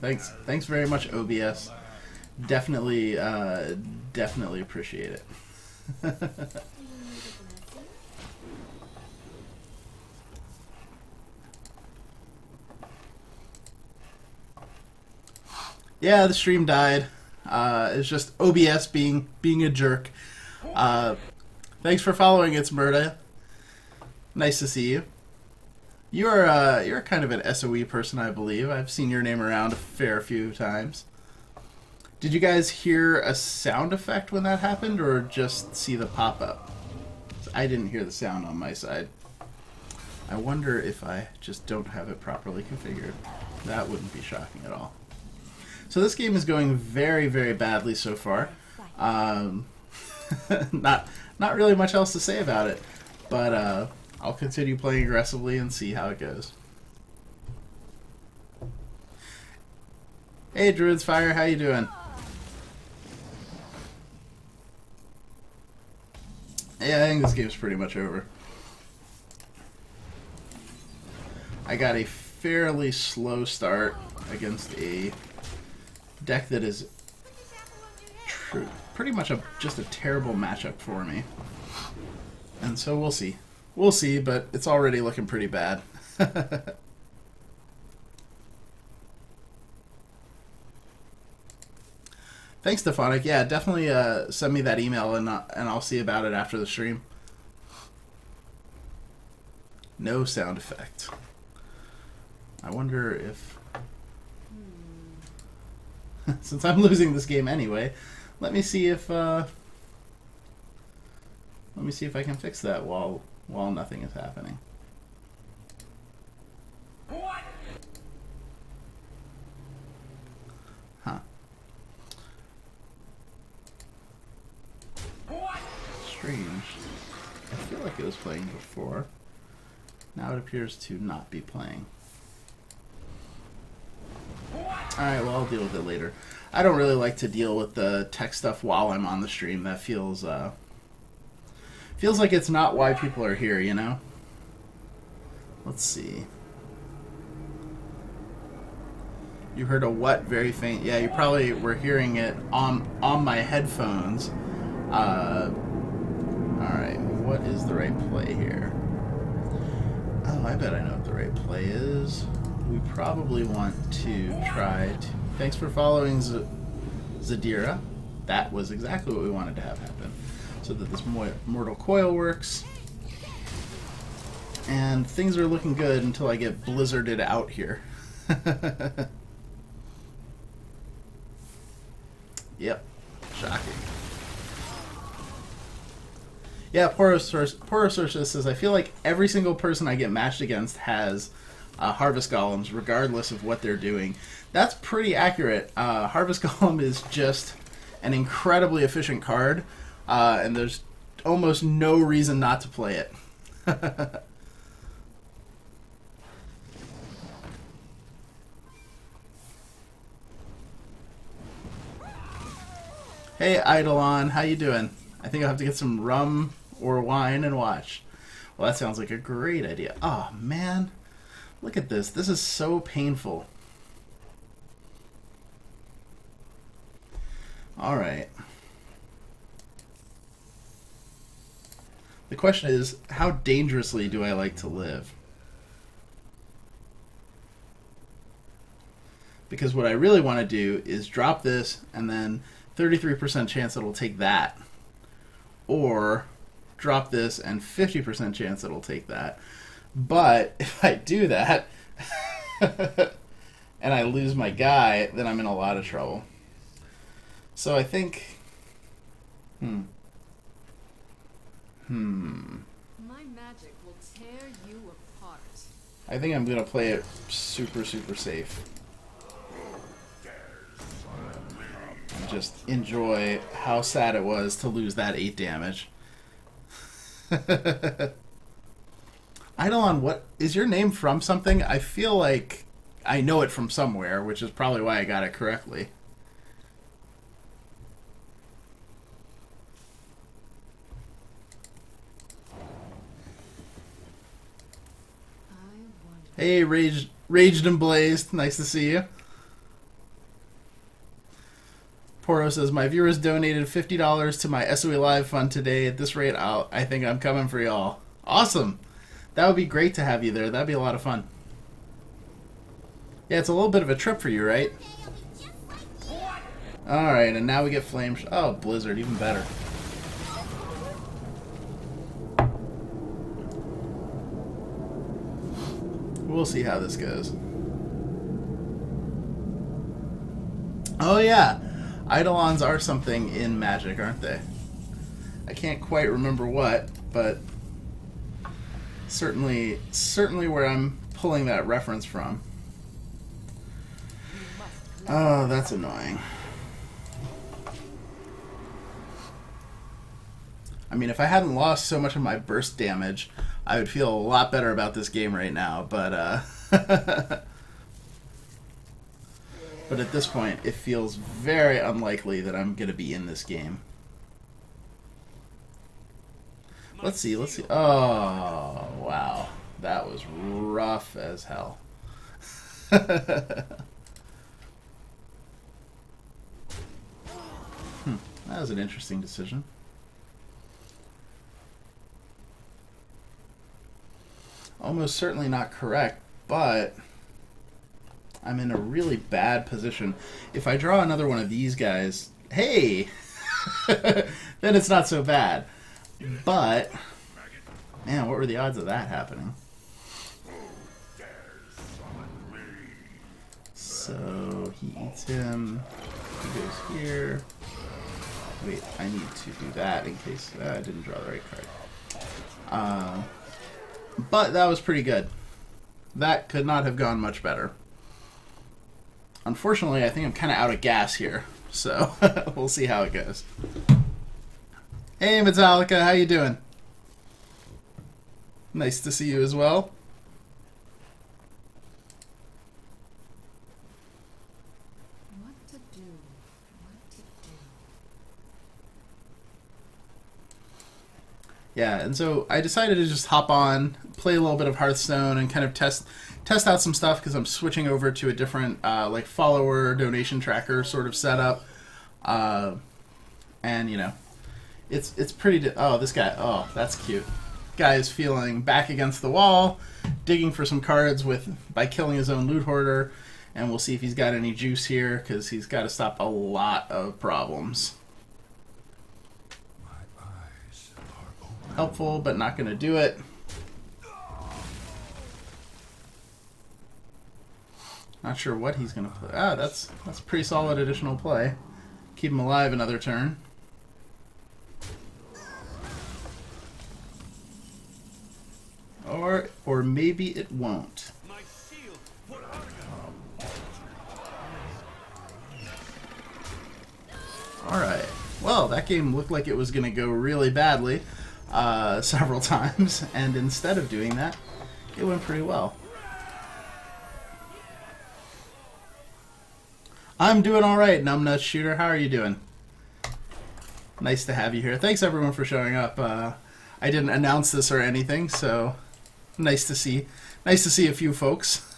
Thanks very much, OBS. Definitely, definitely appreciate it. Yeah, the stream died. It's just OBS being a jerk. Thanks for following. It's Murda. Nice to see you. You're kind of an SOE person, I believe. I've seen your name around a fair few times. Did you guys hear a sound effect when that happened, or just see the pop-up? I didn't hear the sound on my side. I wonder if I just don't have it properly configured. That wouldn't be shocking at all. So this game is going very, very badly so far. Not really much else to say about it, but I'll continue playing aggressively and see how it goes. Hey, Druid's Fire, how you doing? Yeah, I think this game's pretty much over. I got a fairly slow start against a deck that is pretty much just a terrible matchup for me. And so we'll see. We'll see, but it's already looking pretty bad. Thanks, Stephonic. Yeah, definitely send me that email and I'll see about it after the stream. No sound effect. I wonder if... Since I'm losing this game anyway, let me see if I can fix that while nothing is happening. What? Huh. What? Strange. I feel like it was playing before. Now it appears to not be playing. Alright, well, I'll deal with it later. I don't really like to deal with the tech stuff while I'm on the stream. That feels like it's not why people are here, you know? Let's see. You heard a what very faint? Yeah, you probably were hearing it on my headphones. Alright, what is the right play here? Oh, I bet I know what the right play is. We probably want to try to... Thanks for following Zadira. That was exactly what we wanted to have happen. So that this Mortal Coil works. And things are looking good until I get blizzarded out here. Yep. Shocking. Yeah, Porosorsus says, I feel like every single person I get matched against has Harvest Golems, regardless of what they're doing. That's pretty accurate. Harvest Golem is just an incredibly efficient card, and there's almost no reason not to play it. Hey, Eidolon, how you doing? I think I'll have to get some rum or wine and watch. Well, that sounds like a great idea. Oh, man. Look at this. This is so painful. Alright. The question is, how dangerously do I like to live? Because what I really want to do is drop this, and then 33% chance it'll take that. Or drop this, and 50% chance it'll take that. But if I do that, and I lose my guy, then I'm in a lot of trouble. So I think... My magic will tear you apart. I think I'm going to play it super, super safe. And just enjoy how sad it was to lose that 8 damage. Eidolon, what is your name from something? I feel like I know it from somewhere, which is probably why I got it correctly. Hey, Raged and Blazed, nice to see you. Poro says, my viewers donated $50 to my SOE Live fund today. At this rate, I think I'm coming for y'all. Awesome. That would be great to have you there. That'd be a lot of fun. Yeah, it's a little bit of a trip for you, right? Alright, and now we get Flame... Oh, Blizzard, even better. We'll see how this goes. Oh, yeah. Eidolons are something in Magic, aren't they? I can't quite remember what, but certainly where I'm pulling that reference from. Oh, that's annoying. I mean, if I hadn't lost so much of my burst damage, I would feel a lot better about this game right now, but but at this point, it feels very unlikely that I'm going to be in this game. Let's see. Oh, wow. That was rough as hell. That was an interesting decision. Almost certainly not correct, but I'm in a really bad position. If I draw another one of these guys, hey, then it's not so bad. But, man, what were the odds of that happening? So, he eats him. He goes here. Wait, I need to do that in case I didn't draw the right card. But that was pretty good. That could not have gone much better. Unfortunately, I think I'm kind of out of gas here, so we'll see how it goes. Hey, Metallica, how you doing? Nice to see you as well. What to do? Yeah, and so I decided to just hop on, play a little bit of Hearthstone, and kind of test out some stuff because I'm switching over to a different like follower donation tracker sort of setup, and you know, it's pretty. Oh, this guy. Oh, that's cute. Guy is feeling back against the wall, digging for some cards by killing his own loot hoarder, and we'll see if he's got any juice here because he's got to stop a lot of problems. Helpful, but not going to do it. Not sure what he's going to play. Ah, that's a pretty solid additional play. Keep him alive another turn. Or maybe it won't. Alright. Well, that game looked like it was going to go really badly several times, and instead of doing that, it went pretty well. I'm doing alright, Numbnut Shooter. How are you doing? Nice to have you here. Thanks everyone for showing up. I didn't announce this or anything, so nice to see a few folks.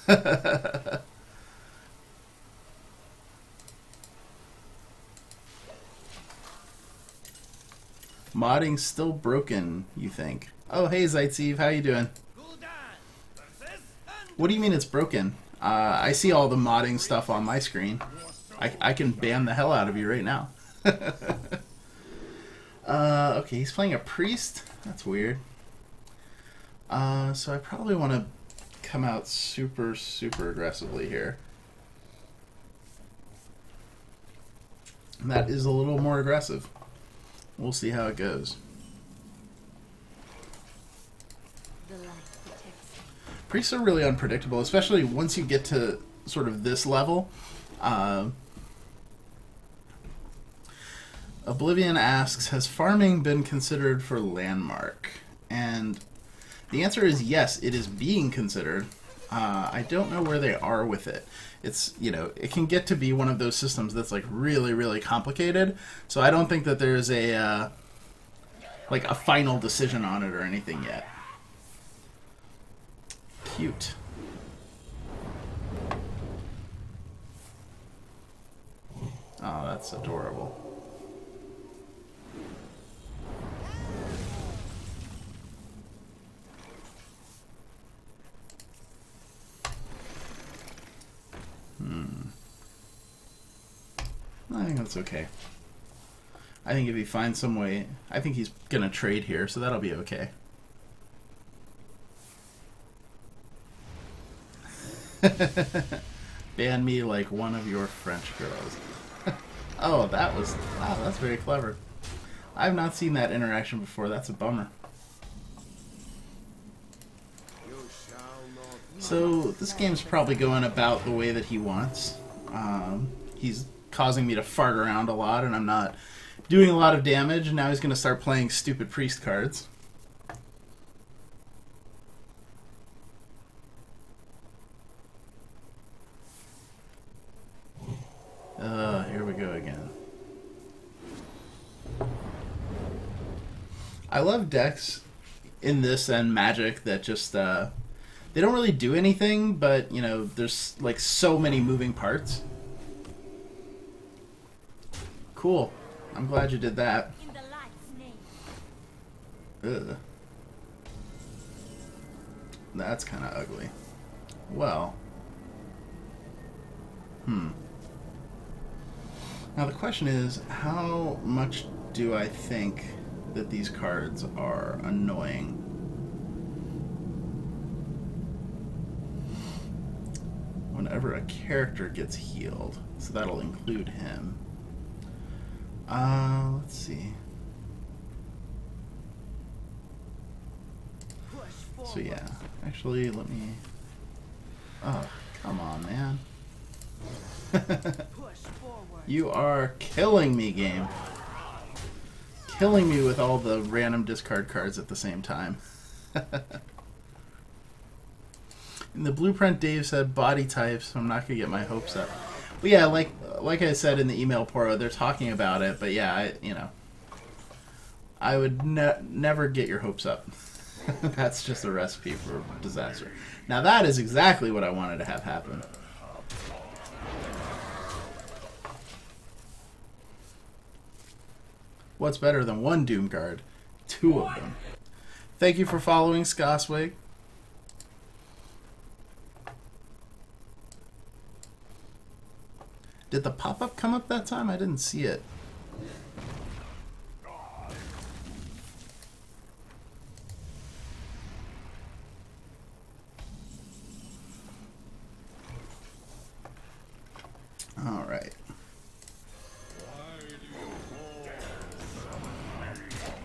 Modding's still broken, you think? Oh, hey Zaitsev, how you doing? What do you mean it's broken? I see all the modding stuff on my screen. I can ban the hell out of you right now. Okay, he's playing a priest? That's weird. So I probably want to come out super aggressively here. And that is a little more aggressive. We'll see how it goes. Priests are really unpredictable, especially once you get to sort of this level. Oblivion asks, has farming been considered for Landmark? And the answer is yes, it is being considered. I don't know where they are with it. It's, you know, it can get to be one of those systems that's like really complicated. So I don't think that there's a like a final decision on it or anything yet. Cute. Oh, that's adorable. I think that's okay. I think if he finds some way... I think he's gonna trade here, so that'll be okay. Ban me like one of your French girls. Oh, that was... Wow, that's very clever. I've not seen that interaction before. That's a bummer. So, this game's probably going about the way that he wants. He's causing me to fart around a lot, and I'm not doing a lot of damage. Now he's going to start playing stupid priest cards. Here we go again. I love decks in this and Magic that just, they don't really do anything, but, you know, there's, like, so many moving parts. Cool. I'm glad you did that. Ugh. That's kind of ugly. Well. Now the question is, how much do I think that these cards are annoying? Whenever a character gets healed, so that'll include him. Let's see. So yeah, actually let me... Oh, come on, man. You are killing me, game. Killing me with all the random discard cards at the same time. In the blueprint, Dave said body types, so I'm not going to get my hopes up. But yeah, like I said in the email, Poro, they're talking about it, but yeah, I would never get your hopes up. That's just a recipe for disaster. Now that is exactly what I wanted to have happen. What's better than one Doom card? Two of them. Thank you for following, Scoswig. Did the pop-up come up that time? I didn't see it. All right.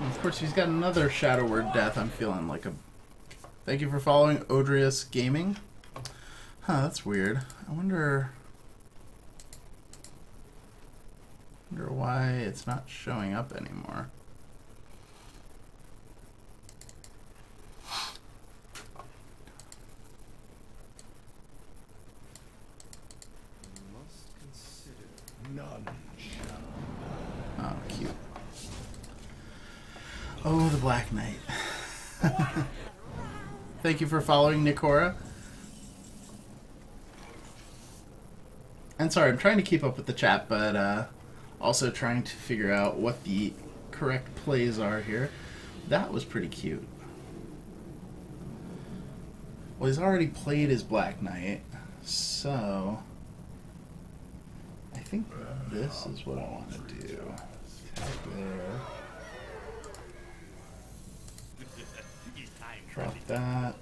Of course, he's got another Shadow Word Death. I'm feeling like a... Thank you for following, Odrius Gaming. Huh, that's weird. I wonder why it's not showing up anymore. Oh, cute. Oh, the Black Knight. Thank you for following, Nikora. And sorry, I'm trying to keep up with the chat, but also trying to figure out what the correct plays are here. That was pretty cute. Well, he's already played his Black Knight, so I think this is what I want to do. Tap there. Drop that.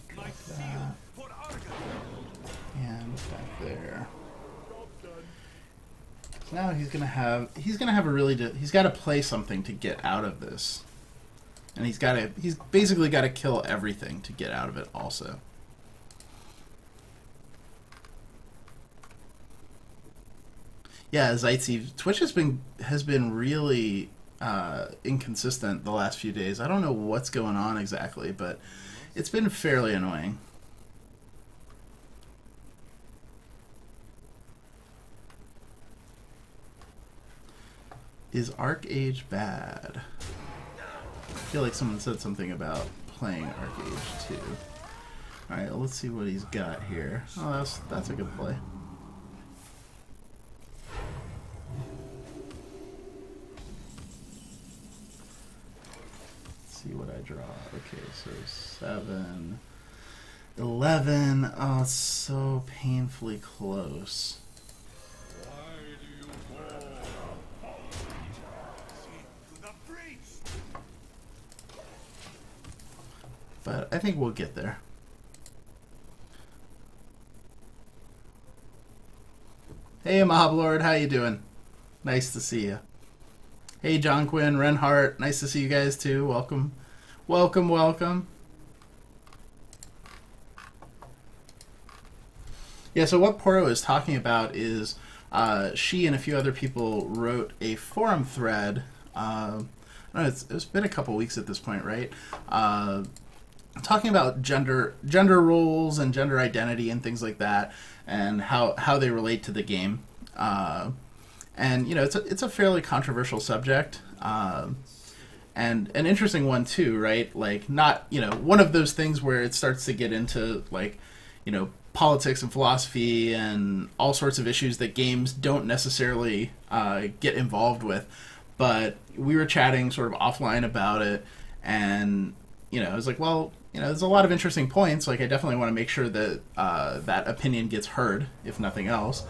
Drop that. And back there. So now he's gonna have a really he's got to play something to get out of this, and he's basically got to kill everything to get out of it also. Yeah, Zaitsev, Twitch has been really inconsistent the last few days. I don't know what's going on exactly, but it's been fairly annoying. Is Arcage bad? I feel like someone said something about playing Arcage too. All right, well, let's see what he's got here. Oh, that's a good play. Let's see what I draw. Okay, so 7, 11. Oh, it's so painfully close. But I think we'll get there. Hey, Mob Lord, how you doing? Nice to see you. Hey, John Quinn, Renhart, nice to see you guys too. Welcome, welcome, welcome. Yeah, so what Poro is talking about is she and a few other people wrote a forum thread. I don't know, it's been a couple weeks at this point, right? Talking about gender roles and gender identity and things like that, and how they relate to the game. And you know, it's a fairly controversial subject, and an interesting one too, right? Like, not, you know, one of those things where it starts to get into, like, you know, politics and philosophy and all sorts of issues that games don't necessarily get involved with. But we were chatting sort of offline about it, and you know, I was like, well, you know, there's a lot of interesting points. Like, I definitely want to make sure that that opinion gets heard, if nothing else.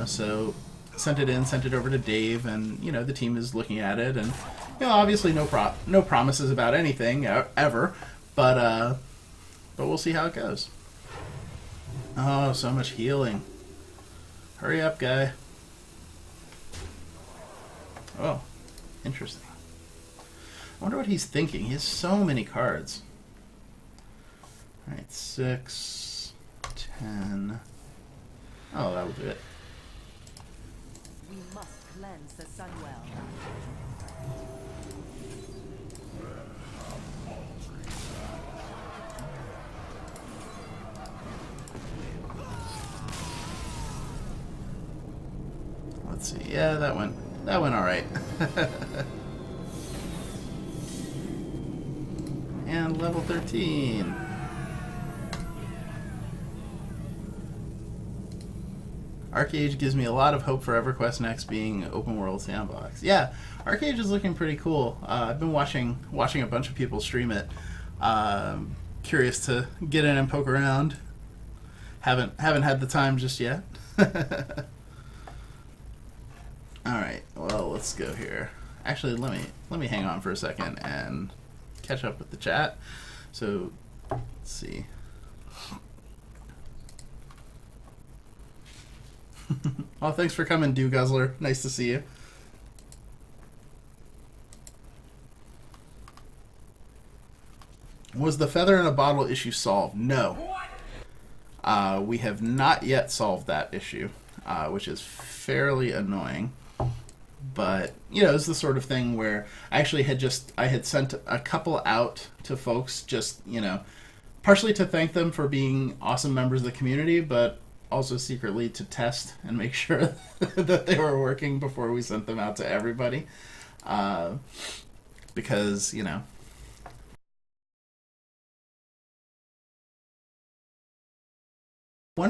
So sent it over to Dave, and you know, the team is looking at it, and you know, obviously no promises about anything ever, but we'll see how it goes. Oh, so much healing. Hurry up, guy. Oh, interesting. I wonder what he's thinking. He has so many cards. Alright, 6, 10. Oh, that'll do it. We must cleanse the Sunwell. Let's see. Yeah, that went all right. And level 13. Arcade gives me a lot of hope for EverQuest next being open world sandbox. Yeah, Arcade is looking pretty cool. I've been watching a bunch of people stream it. Curious to get in and poke around. Haven't had the time just yet. All right, well, let's go here. Actually, let me hang on for a second and catch up with the chat. So, let's see. Oh, thanks for coming, Dew Guzzler. Nice to see you. Was the feather in a bottle issue solved? No. We have not yet solved that issue, which is fairly annoying. But, you know, it's the sort of thing where I had sent a couple out to folks, just, you know, partially to thank them for being awesome members of the community, but also secretly to test and make sure that they were working before we sent them out to everybody. Because, you know, I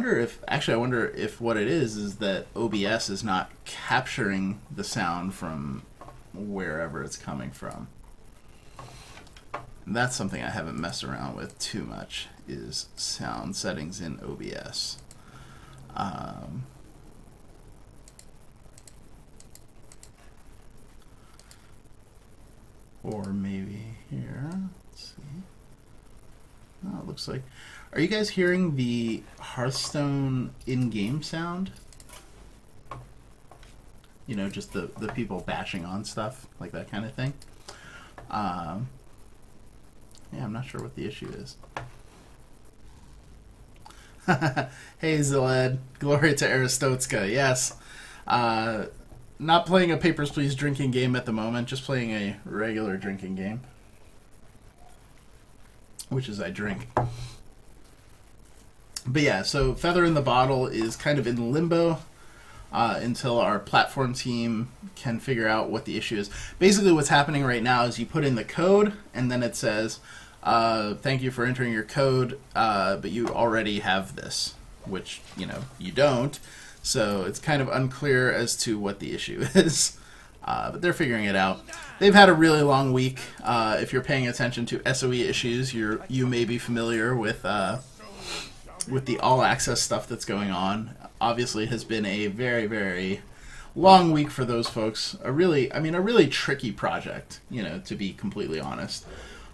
wonder if what it is that OBS is not capturing the sound from wherever it's coming from. And that's something I haven't messed around with too much, is sound settings in OBS. Or maybe here. Let's see. Oh, it looks like... Are you guys hearing the Hearthstone in-game sound? You know, just the people bashing on stuff, like that kind of thing. Yeah, I'm not sure what the issue is. Hey, Ziled. Glory to Aristotska. Yes. Not playing a Papers, Please drinking game at the moment, just playing a regular drinking game. Which is I drink. But yeah, so Feather in the Bottle is kind of in limbo until our platform team can figure out what the issue is. Basically what's happening right now is you put in the code, and then it says, Thank you for entering your code, but you already have this, which, you know, you don't. So it's kind of unclear as to what the issue is. But they're figuring it out. They've had a really long week. If you're paying attention to SOE issues, you may be familiar with the all access stuff that's going on. Obviously, has been a very, very long week for those folks. A really tricky project, you know, to be completely honest.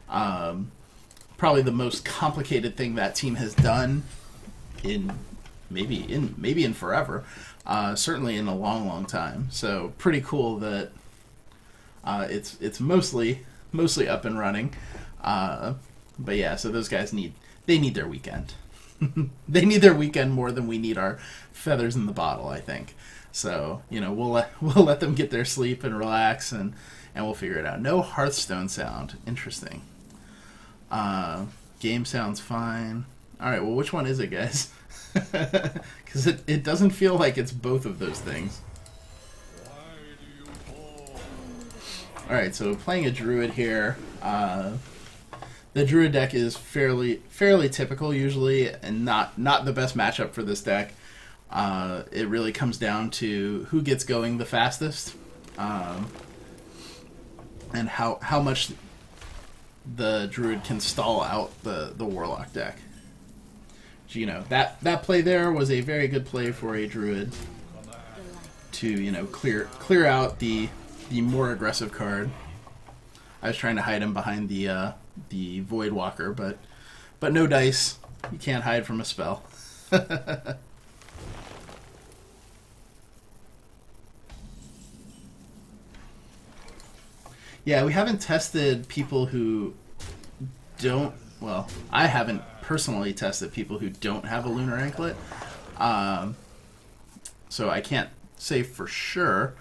Probably the most complicated thing that team has done in forever. Certainly in a long, long time. So pretty cool that it's mostly up and running. But yeah, so those guys need their weekend. They need their weekend more than we need our feathers in the bottle, I think. So, you know, we'll let them get their sleep and relax, and we'll figure it out. No Hearthstone sound. Interesting. Game sounds fine. All right, well, which one is it, guys? Because it doesn't feel like it's both of those things. All right, so playing a druid here. The druid deck is fairly typical usually, and not the best matchup for this deck. It really comes down to who gets going the fastest, and how much the druid can stall out the warlock deck. You know, that play there was a very good play for a druid to, you know, clear out the more aggressive card. I was trying to hide him behind the Void Walker, but no dice. You can't hide from a spell. Yeah, we haven't tested people who don't. Well, I haven't personally tested people who don't have a lunar anklet, so I can't say for sure.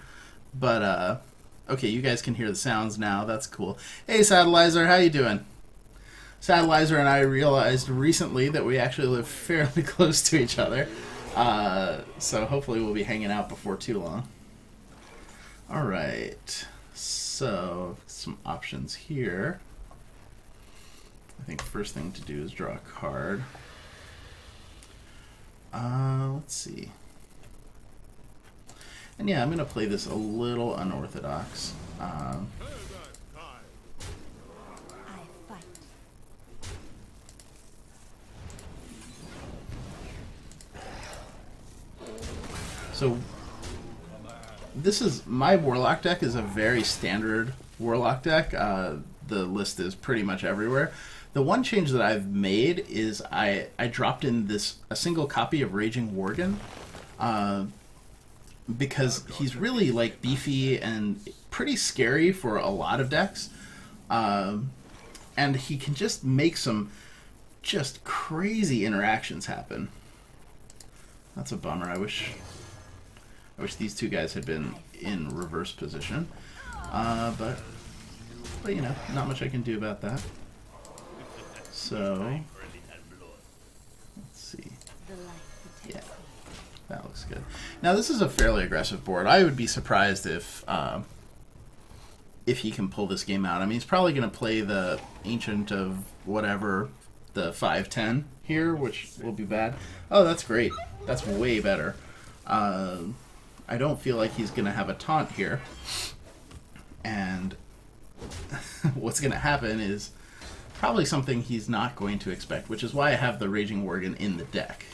But okay, you guys can hear the sounds now. That's cool. Hey, Saddleizer, how you doing? Saddleizer and I realized recently that we actually live fairly close to each other, so hopefully we'll be hanging out before too long. All right, so some options here. I think first thing to do is draw a card. Let's see. And yeah, I'm going to play this a little unorthodox. So this is my Warlock deck is a very standard Warlock deck. The list is pretty much everywhere. The one change that I've made is I dropped in a single copy of Raging Worgen, because he's really like beefy and pretty scary for a lot of decks, and he can just make some just crazy interactions happen. That's a bummer. I wish these two guys had been in reverse position, but you know, not much I can do about that. So, let's see. Yeah, that looks good. Now, this is a fairly aggressive board. I would be surprised if he can pull this game out. I mean, he's probably going to play the Ancient of whatever, the 5/10 here, which will be bad. Oh, that's great. That's way better. I don't feel like he's going to have a taunt here. And what's going to happen is probably something he's not going to expect, which is why I have the Raging Worgen in the deck.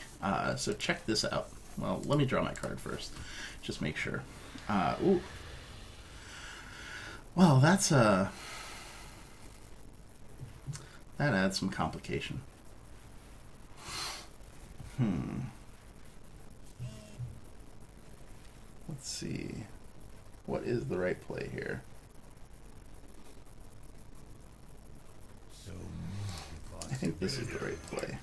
So check this out. Well, let me draw my card first. Just make sure. Ooh. Well, that adds some complication. Let's see. What is the right play here? I think this is the right play.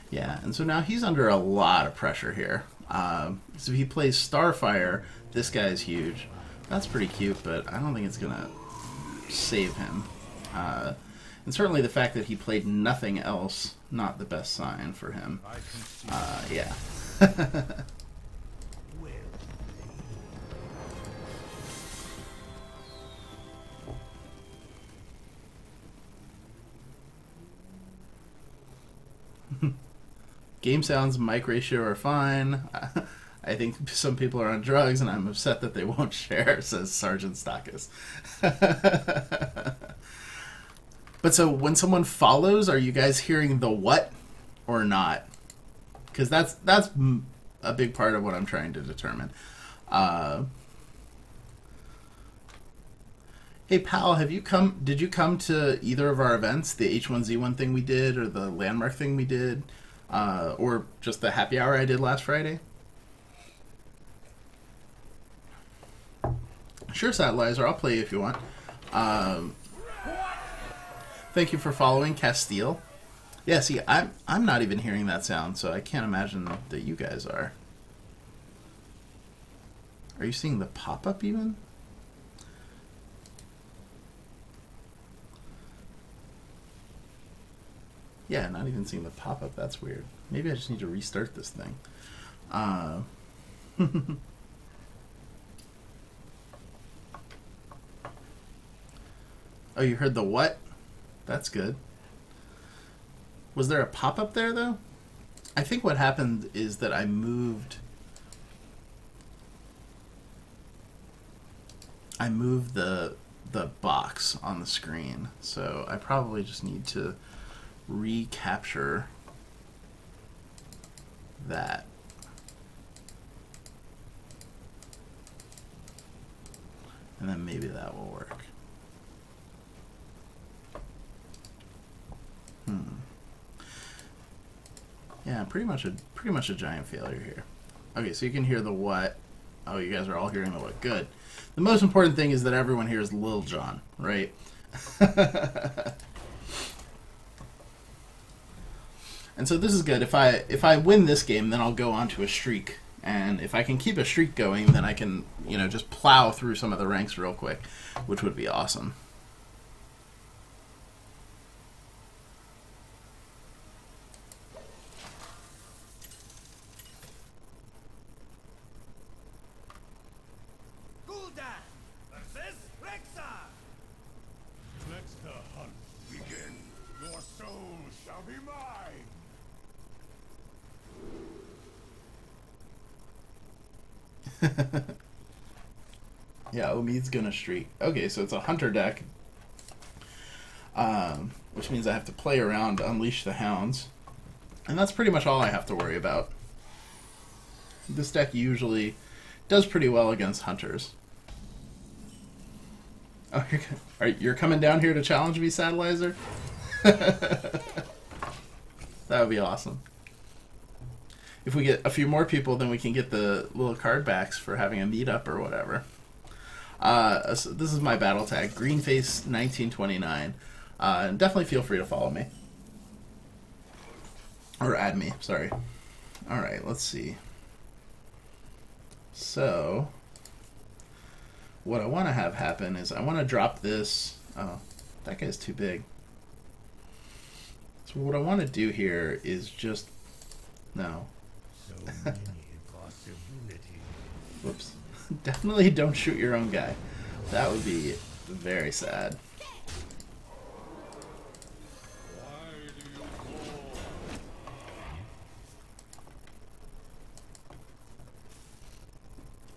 Yeah, and so now he's under a lot of pressure here. So if he plays Starfire, this guy's huge. That's pretty cute, but I don't think it's going to save him. And certainly the fact that he played nothing else, not the best sign for him. Yeah. Game sounds, mic ratio are fine. I think some people are on drugs, and I'm upset that they won't share, says Sergeant Stockus. But so when someone follows, are you guys hearing the what or not? Because that's a big part of what I'm trying to determine. Hey pal, did you come to either of our events, the H1Z1 thing we did, or the landmark thing we did, or just the happy hour I did last Friday? Sure, Satelliter, I'll play if you want. Thank you for following, Castile. Yeah, see, I'm not even hearing that sound, so I can't imagine that you guys are. Are you seeing the pop-up even? Yeah, not even seeing the pop-up. That's weird. Maybe I just need to restart this thing. Oh, you heard the what? That's good. Was there a pop-up there, though? I think what happened is that I moved the box on the screen. So I probably just need to recapture that. And then maybe that will work. Yeah, pretty much a giant failure here. Okay, so you can hear the what. Oh, you guys are all hearing the what. Good. The most important thing is that everyone hears Lil Jon, right? And so this is good. If I win this game, then I'll go on to a streak. And if I can keep a streak going, then I can, just plow through some of the ranks real quick, which would be awesome. Yeah, Omid's gonna streak. Okay, so it's a hunter deck, which means I have to play around to unleash the hounds, and that's pretty much all I have to worry about. This deck usually does pretty well against hunters. Oh, you're coming down here to challenge me, Satelliter? That would be awesome. If we get a few more people, then we can get the little card backs for having a meetup or whatever. So this is my battle tag, Greenface1929. Definitely feel free to follow me. Or add me, sorry. Alright, let's see. So, what I want to have happen is I want to drop this. Oh, that guy's too big. So what I want to do here is just... No. So many possibilities. Whoops. Definitely don't shoot your own guy. That would be very sad.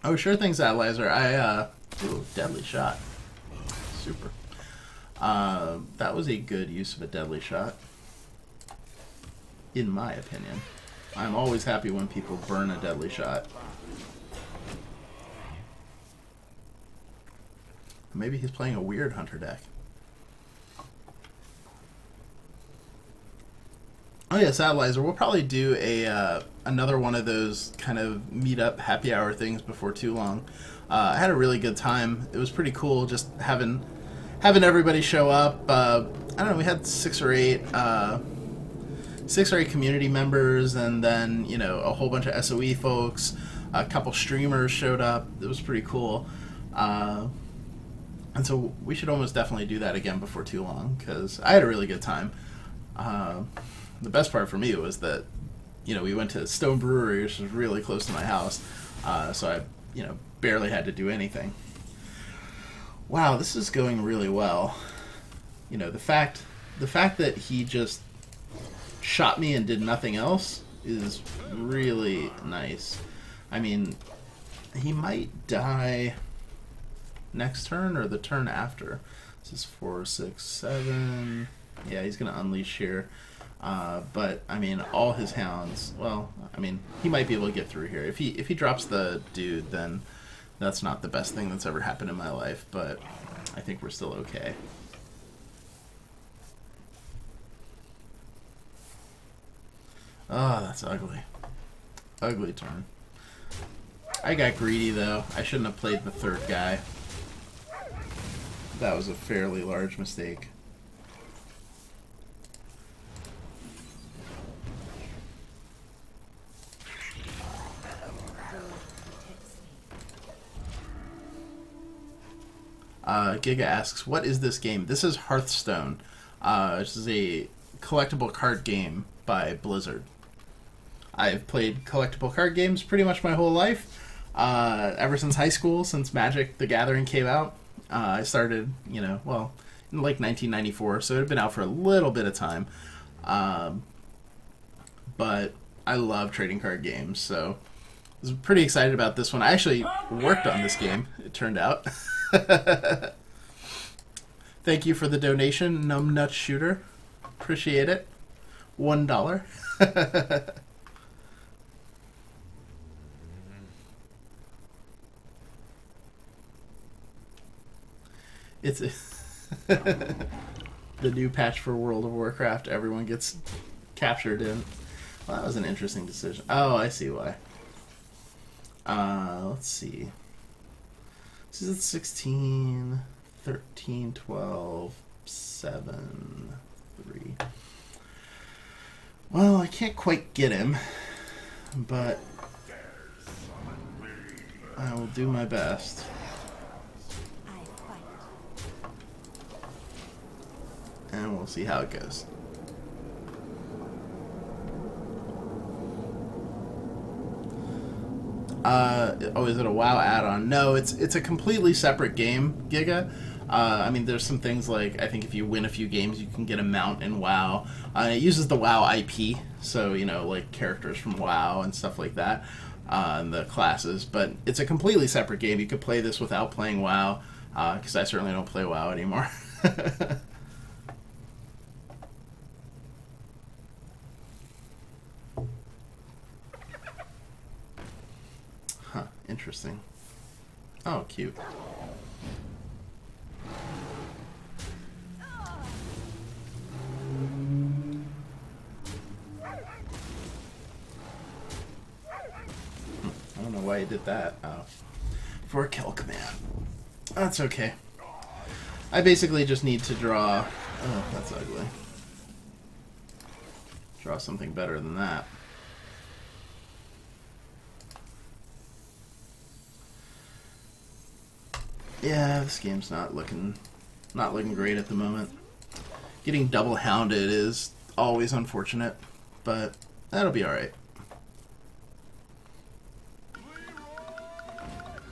Oh, sure thing, Satelliter. Ooh, deadly shot. Super. That was a good use of a deadly shot. In my opinion. I'm always happy when people burn a deadly shot. Maybe he's playing a weird hunter deck. Oh yeah, Satelliter, we'll probably do a another one of those kind of meetup happy hour things before too long. I had a really good time. It was pretty cool just having everybody show up. I don't know, we had 6 or 8 community members, and then a whole bunch of SOE folks. A couple streamers showed up. It was pretty cool. And so we should almost definitely do that again before too long, because I had a really good time. The best part for me was that, we went to Stone Brewery, which was really close to my house, so I, barely had to do anything. Wow, this is going really well. The fact that he just shot me and did nothing else is really nice. I mean, he might die next turn or the turn after. This is 4, 6, 7. Yeah, he's gonna unleash here. But I mean, all his hounds. Well, I mean, he might be able to get through here. If he drops the dude, then that's not the best thing that's ever happened in my life. But I think we're still okay. Oh, that's ugly. Ugly turn. I got greedy, though. I shouldn't have played the third guy. That was a fairly large mistake. Giga asks, what is this game? This is Hearthstone. This is a collectible card game by Blizzard. I've played collectible card games pretty much my whole life. Ever since high school, since Magic the Gathering came out. I started, in like 1994, so it had been out for a little bit of time. But I love trading card games, so I was pretty excited about this one. I actually worked on this game, it turned out. Thank you for the donation, Numbnut Shooter. Appreciate it. $1. It's the new patch for World of Warcraft. Everyone gets captured in. Well, that was an interesting decision. Oh, I see why. Let's see. This is at 16, 13, 12, 7, 3. Well, I can't quite get him, but I will do my best. And we'll see how it goes. Oh, is it a WoW add-on? No, it's a completely separate game, Giga. I mean, there's some things like, I think if you win a few games, you can get a mount in WoW. It uses the WoW IP, so, like characters from WoW and stuff like that, and the classes. But it's a completely separate game. You could play this without playing WoW, because I certainly don't play WoW anymore. Interesting. Oh, cute. I don't know why he did that. Oh. For a kill command. That's okay. I basically just need to draw... Oh, that's ugly. Draw something better than that. Yeah, this game's not looking great at the moment. Getting double hounded is always unfortunate, but that'll be alright.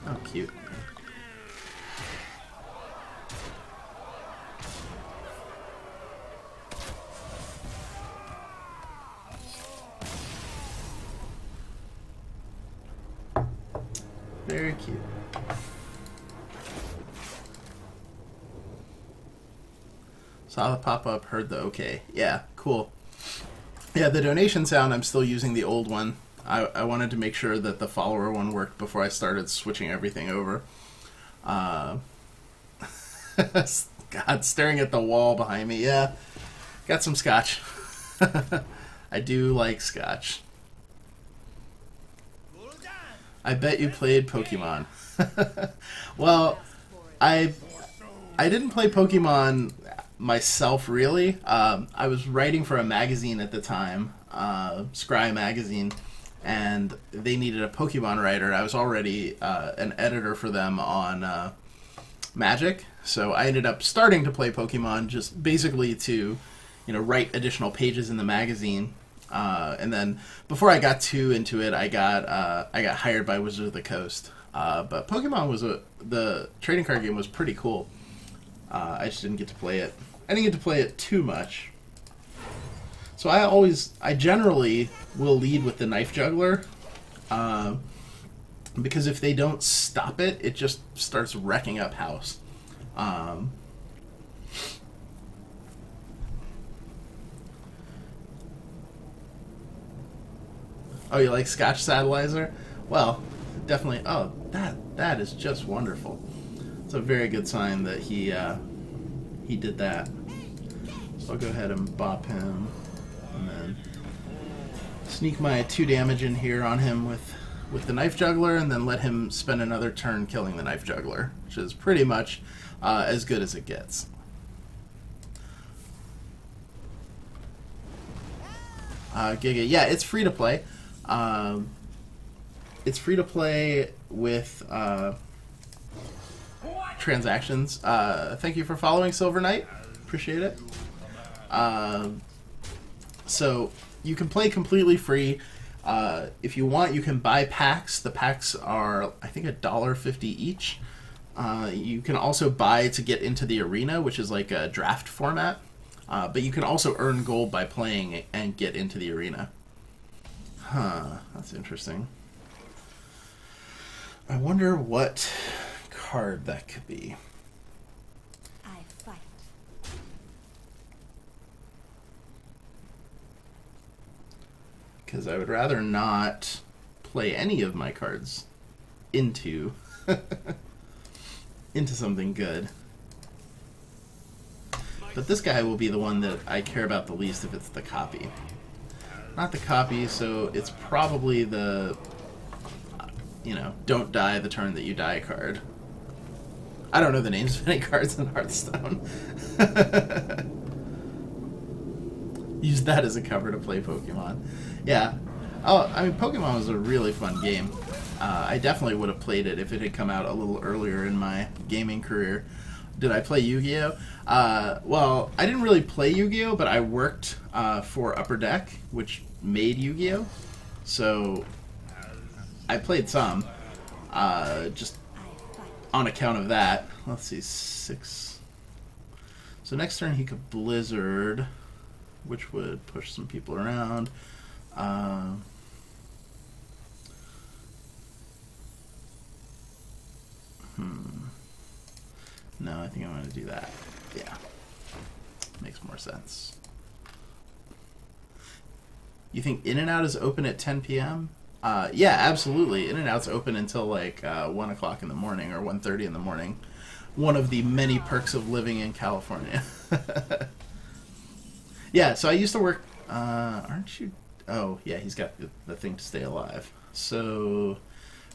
Oh, cute. Very cute. Saw the pop-up, heard the okay. Yeah, cool. Yeah, the donation sound, I'm still using the old one. I wanted to make sure that the follower one worked before I started switching everything over. God, staring at the wall behind me. Yeah, got some scotch. I do like scotch. I bet you played Pokemon. Well, I didn't play Pokemon myself, really. I was writing for a magazine at the time, Scry magazine, and they needed a Pokemon writer. I was already an editor for them on Magic, so I ended up starting to play Pokemon just basically to, write additional pages in the magazine. And then before I got too into it, I got hired by Wizards of the Coast. But Pokemon was the trading card game was pretty cool. I just didn't get to play it. I didn't get to play it too much. So I generally will lead with the Knife Juggler. Because if they don't stop it, it just starts wrecking up house. Oh, you like Scotch Saddleizer? Well, definitely. Oh, that is just wonderful. It's a very good sign that he did that. So I'll go ahead and bop him, and then sneak my 2 damage in here on him with the Knife Juggler, and then let him spend another turn killing the Knife Juggler, which is pretty much as good as it gets. Giga, yeah, it's free to play. It's free to play with transactions. Thank you for following, Silver Knight. Appreciate it. So you can play completely free. If you want, you can buy packs. The packs are, I think, $1.50 each. You can also buy to get into the arena, which is like a draft format. But you can also earn gold by playing and get into the arena. Huh, that's interesting. I wonder what card that could be. I fight. Because I would rather not play any of my cards into into something good. But this guy will be the one that I care about the least if it's the copy. Not the copy, so it's probably the, don't die the turn that you die card. I don't know the names of any cards in Hearthstone. Use that as a cover to play Pokemon. Yeah. Oh, I mean, Pokemon was a really fun game. I definitely would have played it if it had come out a little earlier in my gaming career. Did I play Yu-Gi-Oh? Well, I didn't really play Yu-Gi-Oh, but I worked for Upper Deck, which made Yu-Gi-Oh. So I played some, just on account of that. Let's see, 6. So next turn he could Blizzard, which would push some people around. No, I think I'm going to do that. Yeah. Makes more sense. You think In-N-Out is open at 10 p.m.? Yeah, absolutely. In-N-Out's open until like 1 o'clock in the morning or 1:30 in the morning. One of the many perks of living in California. Yeah, so I used to work... aren't you... Oh, yeah, he's got the thing to stay alive. So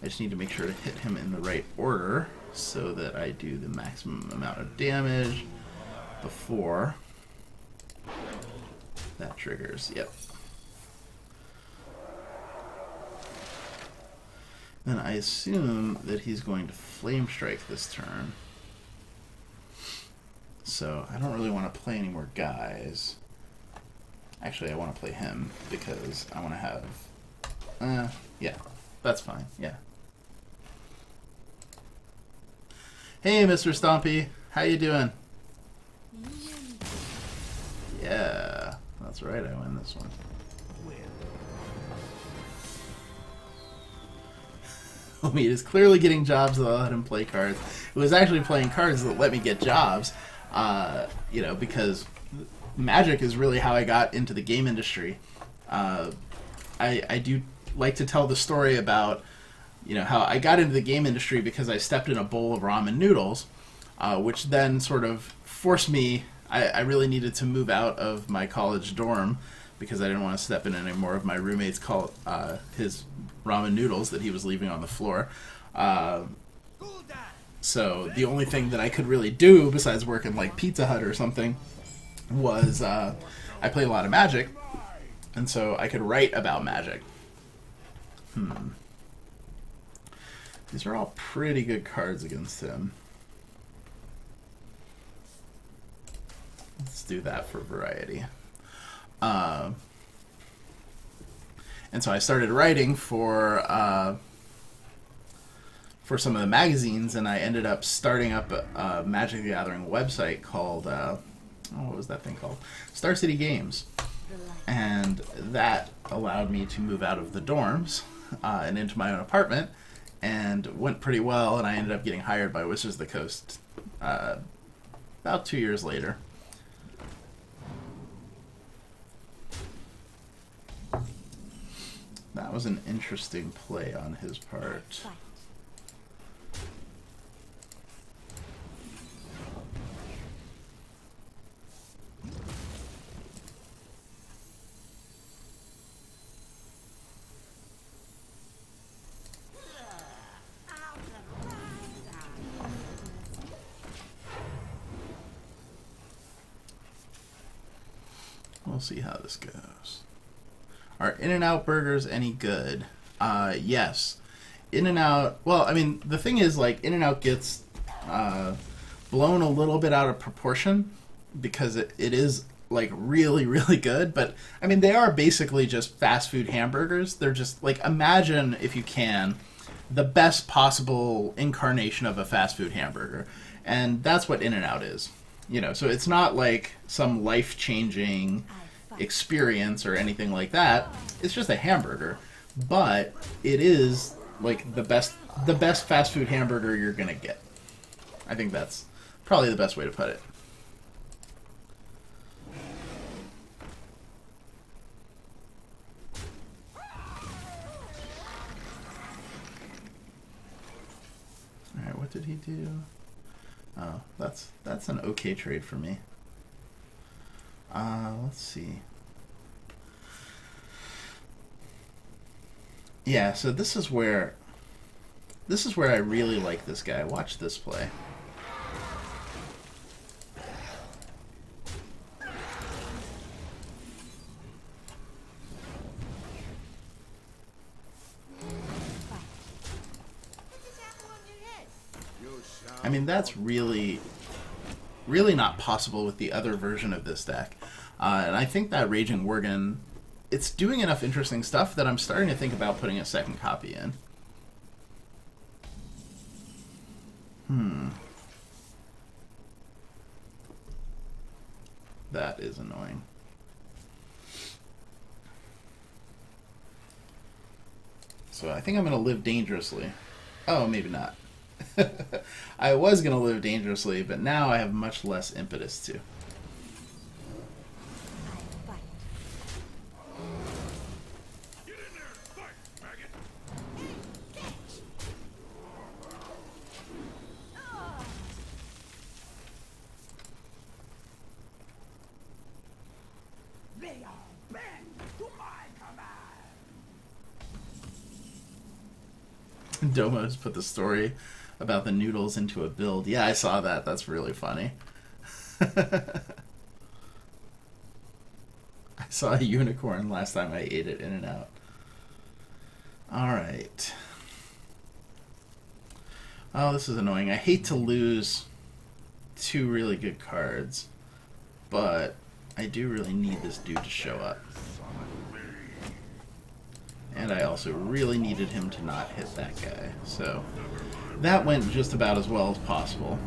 I just need to make sure to hit him in the right order so that I do the maximum amount of damage before that triggers. Yep. Then I assume that he's going to Flame Strike this turn. So I don't really want to play any more guys. Actually, I want to play him because I want to have... yeah, that's fine, yeah. Hey, Mr. Stompy, how you doing? Yeah, that's right, I win this one. Homie is clearly getting jobs that let him play cards. It was actually playing cards that let me get jobs, because Magic is really how I got into the game industry. I do like to tell the story about, how I got into the game industry because I stepped in a bowl of ramen noodles, which then sort of forced me. I really needed to move out of my college dorm because I didn't want to step in any more of my roommate's his ramen noodles that he was leaving on the floor. So the only thing that I could really do besides working like Pizza Hut or something was I play a lot of Magic, and so I could write about Magic. These are all pretty good cards against him. Let's do that for variety. And so I started writing for some of the magazines, and I ended up starting up a Magic the Gathering website called, what was that thing called? Star City Games. And that allowed me to move out of the dorms and into my own apartment, and went pretty well, and I ended up getting hired by Wizards of the Coast about 2 years later. That was an interesting play on his part. Fight. We'll see how this goes. Are In-N-Out burgers any good? Yes. In-N-Out, well, I mean, the thing is, like, In-N-Out gets blown a little bit out of proportion because it is, like, really, really good. But, I mean, they are basically just fast food hamburgers. They're just, like, imagine, if you can, the best possible incarnation of a fast food hamburger. And that's what In-N-Out is. You know, so it's not like some life-changing experience or anything like that. It's just a hamburger, but it is like the best fast food hamburger you're gonna get. I think that's probably the best way to put it. All right, what did he do? Oh, that's an okay trade for me. Let's see. Yeah, so this is where I really like this guy. Watch this play. I mean, that's really not possible with the other version of this deck. And I think that Raging Worgen, it's doing enough interesting stuff that I'm starting to think about putting a second copy in. That is annoying. So I think I'm going to live dangerously. Oh, maybe not. I was going to live dangerously, but now I have much less impetus to. Domo's put the story about the noodles into a build. Yeah, I saw that. That's really funny. I saw a unicorn last time I ate it In-N-Out. Alright. Oh, this is annoying. I hate to lose two really good cards, but I do really need this dude to show up. And I also really needed him to not hit that guy. So that went just about as well as possible.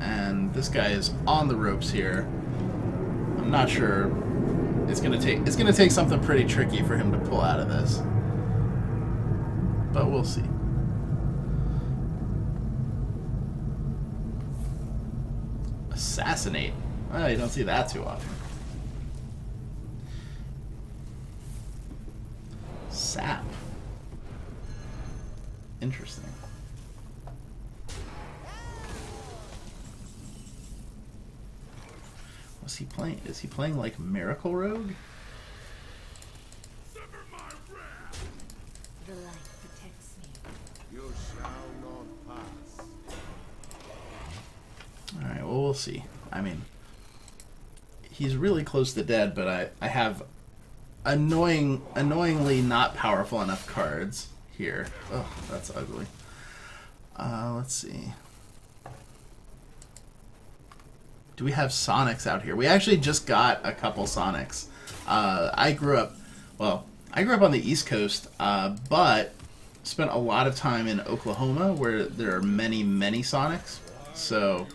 And this guy is on the ropes here. I'm not sure. It's gonna take something pretty tricky for him to pull out of this. But we'll see. Assassinate. Oh, you don't see that too often. Sap. Interesting. What's he playing? Is he playing like Miracle Rogue? Sever my wrath. The light protects me. You shall not pass. Alright, well, we'll see. I mean, he's really close to dead, but I have annoyingly not powerful enough cards here. Oh, that's ugly. Let's see. Do we have Sonics out here? We actually just got a couple Sonics. I grew up on the East Coast, but spent a lot of time in Oklahoma where there are many, many Sonics. So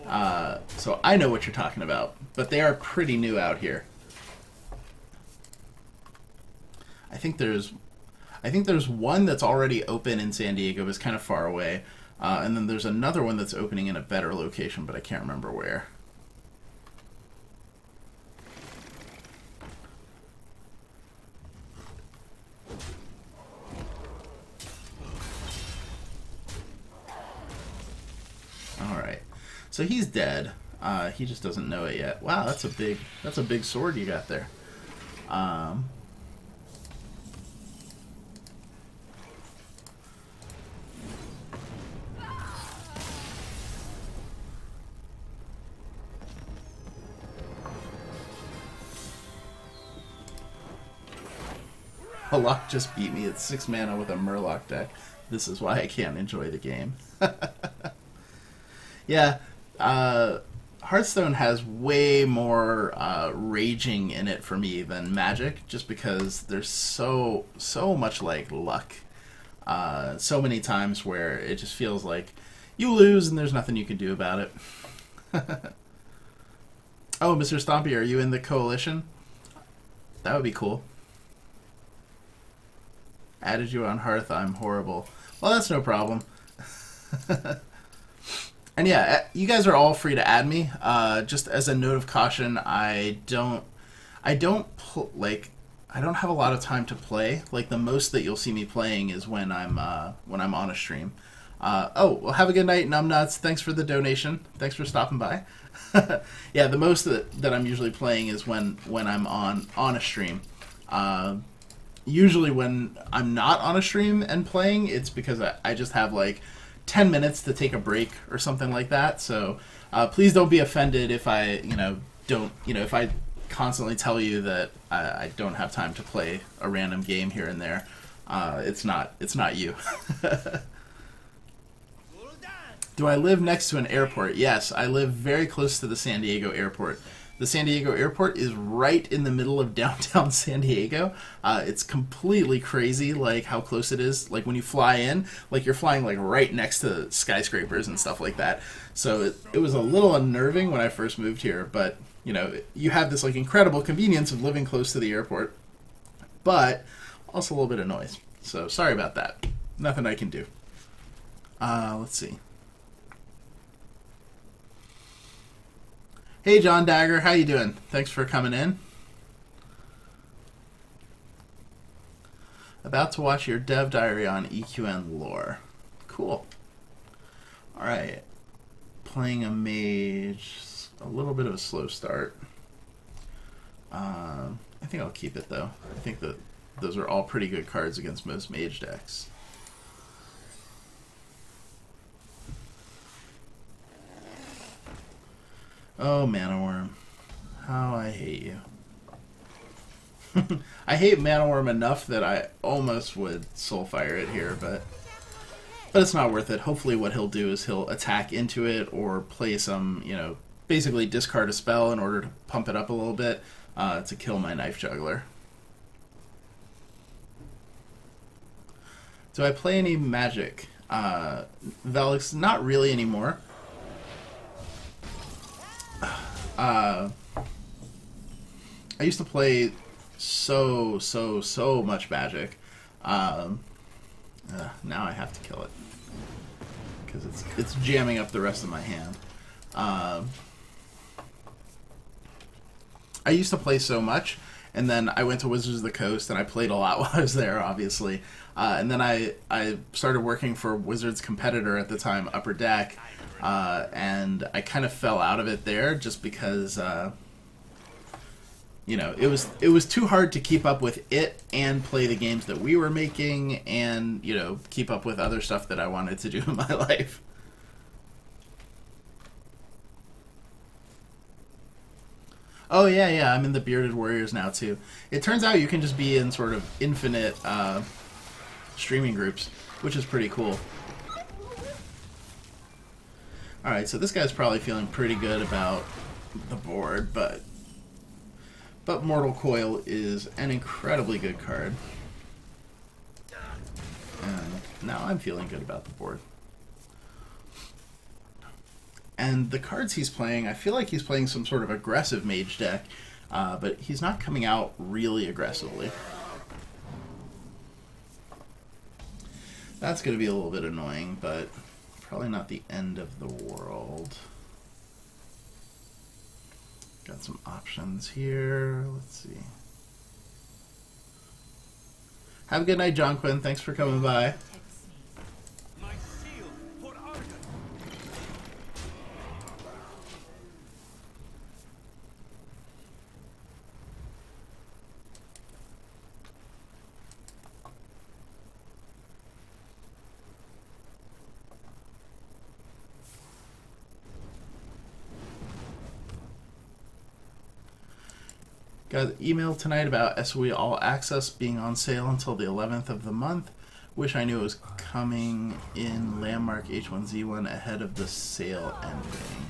I know what you're talking about, but they are pretty new out here. I think there's one that's already open in San Diego, but it's kind of far away. And then there's another one that's opening in a better location, but I can't remember where. Alright. So he's dead. He just doesn't know it yet. Wow, that's a big sword you got there. Murloc just beat me at 6 mana with a Murloc deck. This is why I can't enjoy the game. Yeah, Hearthstone has way more raging in it for me than Magic, just because there's so much like luck. So many times where it just feels like you lose and there's nothing you can do about it. Oh, Mr. Stompy, are you in the coalition? That would be cool. Added you on Hearth, I'm horrible. Well, that's no problem. And yeah, you guys are all free to add me. Just as a note of caution, I don't have a lot of time to play. Like the most that you'll see me playing is when I'm on a stream. Oh, well, have a good night, Numbnuts. Thanks for the donation. Thanks for stopping by. Yeah, the most that I'm usually playing is when I'm on a stream. Usually when I'm not on a stream and playing, it's because I just have like 10 minutes to take a break or something like that. So please don't be offended if I if I constantly tell you that I don't have time to play a random game here and there. It's not you. Do I live next to an airport? Yes, I live very close to the San Diego airport. The San Diego airport is right in the middle of downtown San Diego. It's completely crazy, like how close it is. Like when you fly in, like you're flying like right next to skyscrapers and stuff like that. So it was a little unnerving when I first moved here, but you have this like incredible convenience of living close to the airport, but also a little bit of noise. So sorry about that. Nothing I can do. Let's see. Hey, John Dagger, how you doing? Thanks for coming in. About to watch your dev diary on EQN lore. Cool. Alright. Playing a mage. A little bit of a slow start. I think I'll keep it, though. I think that those are all pretty good cards against most mage decks. Oh, Mana Worm. How I hate you. I hate Mana Worm enough that I almost would Soulfire it here, but it's not worth it. Hopefully what he'll do is he'll attack into it or play some, basically discard a spell in order to pump it up a little bit to kill my Knife Juggler. Do I play any Magic? Velix, not really anymore. I used to play so much Magic. Now I have to kill it because it's jamming up the rest of my hand. I used to play so much, and then I went to Wizards of the Coast, and I played a lot while I was there, obviously. And then I started working for Wizards competitor at the time, Upper Deck. And I kind of fell out of it there just because, it was too hard to keep up with it and play the games that we were making and, keep up with other stuff that I wanted to do in my life. Oh, yeah, I'm in the Bearded Warriors now, too. It turns out you can just be in sort of infinite streaming groups, which is pretty cool. Alright, so this guy's probably feeling pretty good about the board, but Mortal Coil is an incredibly good card. And now I'm feeling good about the board. And the cards he's playing, I feel like he's playing some sort of aggressive mage deck, but he's not coming out really aggressively. That's going to be a little bit annoying, but probably not the end of the world. Got some options here. Let's see. Have a good night, John Quinn. Thanks for coming by. Protects me. My shield for Argon. Got an email tonight about SOE All Access being on sale until the 11th of the month. Wish I knew it was coming in Landmark H1Z1 ahead of the sale ending.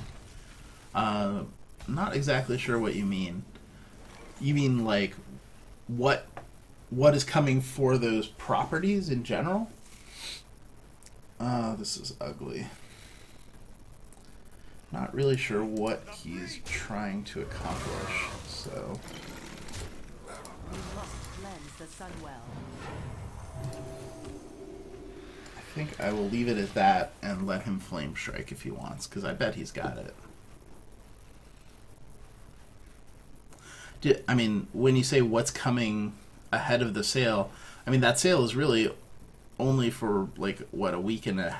Not exactly sure what you mean. You mean like what is coming for those properties in general? This is ugly. Not really sure what he's trying to accomplish, so... We must cleanse the Sunwell. I think I will leave it at that and let him Flame Strike if he wants, because I bet he's got it. I mean, when you say what's coming ahead of the sale, I mean, that sale is really only for, like, what, a week and a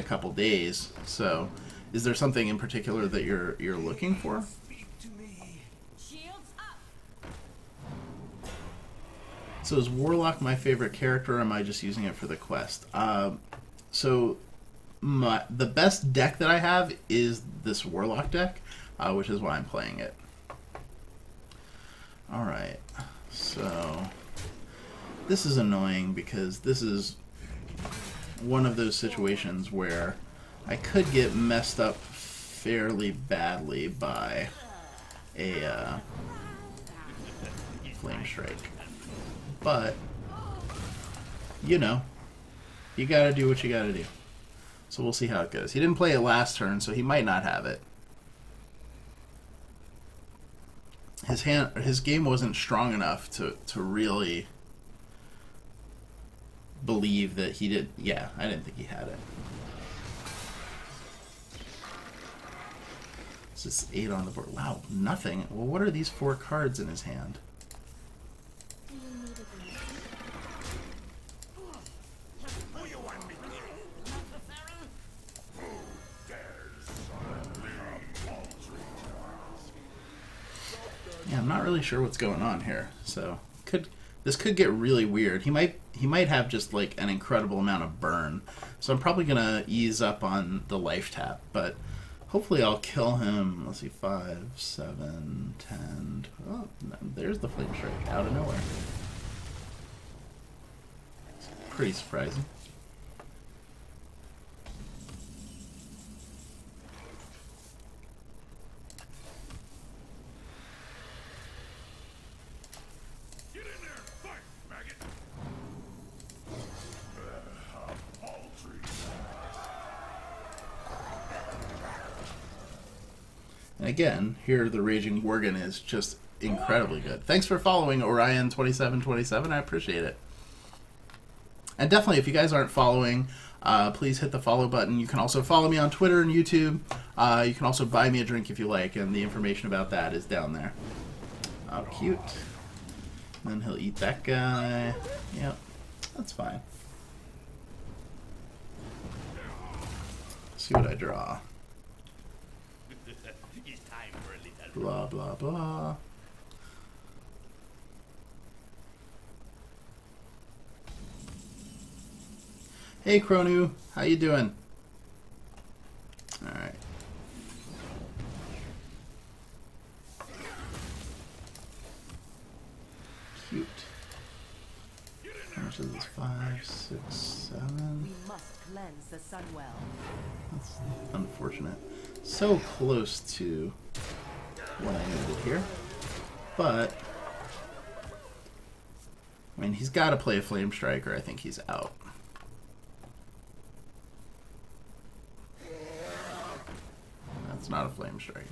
couple days, so... Is there something in particular that you're looking for? Shields up. So is Warlock my favorite character, or am I just using it for the quest? So the best deck that I have is this Warlock deck, which is why I'm playing it. Alright, so this is annoying because this is one of those situations where I could get messed up fairly badly by a Flame Strike. But, you know, you gotta do what you gotta do. So we'll see how it goes. He didn't play it last turn, so he might not have it. His game wasn't strong enough to really believe that he did. Yeah, I didn't think he had it. It's just 8 on the board. Wow, nothing. Well, what are these 4 cards in his hand? Do you need a drink? Who you want me to kill? Yeah, I'm not really sure what's going on here. So this could get really weird. He might have just like an incredible amount of burn. So I'm probably gonna ease up on the life tap, but hopefully I'll kill him. Let's see, 5, 7, 10. Oh, there's the Flame Strike out of nowhere. It's pretty surprising. Get in there, fight, maggot. Paltry. And again, here the Raging Worgen is just incredibly good. Thanks for following Orion2727. I appreciate it. And definitely, if you guys aren't following, please hit the follow button. You can also follow me on Twitter and YouTube. You can also buy me a drink if you like, and the information about that is down there. Oh, cute. And then he'll eat that guy. Yep, that's fine. Let's see what I draw. It's time for a little. Blah, blah, blah. Hey, Kronu. How you doing? Alright. Cute. much is this? 5, 6, 7. We must cleanse the Sunwell. That's unfortunate. So close to what I needed here. But, I mean, he's got to play a Flame Strike or I think he's out. That's not a Flame Strike.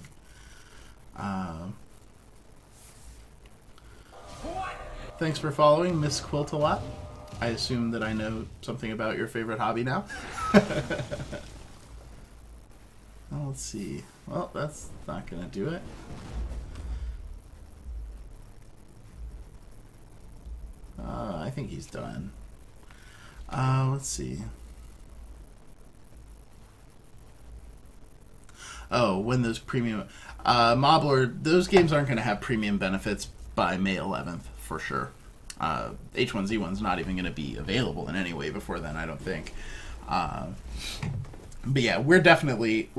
Thanks for following, Miss Quiltalot. I assume that I know something about your favorite hobby now. Well, let's see. Well, that's not going to do it. I think he's done. Let's see. Oh, when those premium... Moblord, those games aren't going to have premium benefits by May 11th, for sure. H1Z1's not even going to be available in any way before then, I don't think. But yeah, we're definitely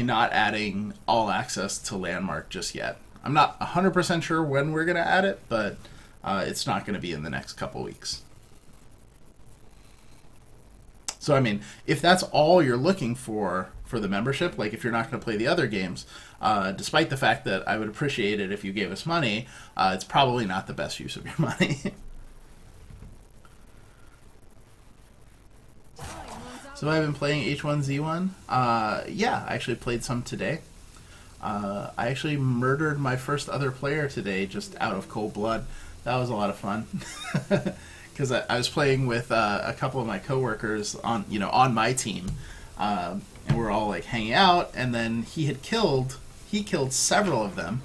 not adding all access to Landmark just yet. I'm not 100% sure when we're going to add it, but it's not going to be in the next couple weeks. So, I mean, if that's all you're looking for the membership, like if you're not going to play the other games, despite the fact that I would appreciate it if you gave us money, it's probably not the best use of your money. So I've been playing H1Z1. Yeah, I actually played some today. I actually murdered my first other player today just out of cold blood. That was a lot of fun. Because I was playing with a couple of my coworkers on my team, and we're all like hanging out. And then he killed several of them,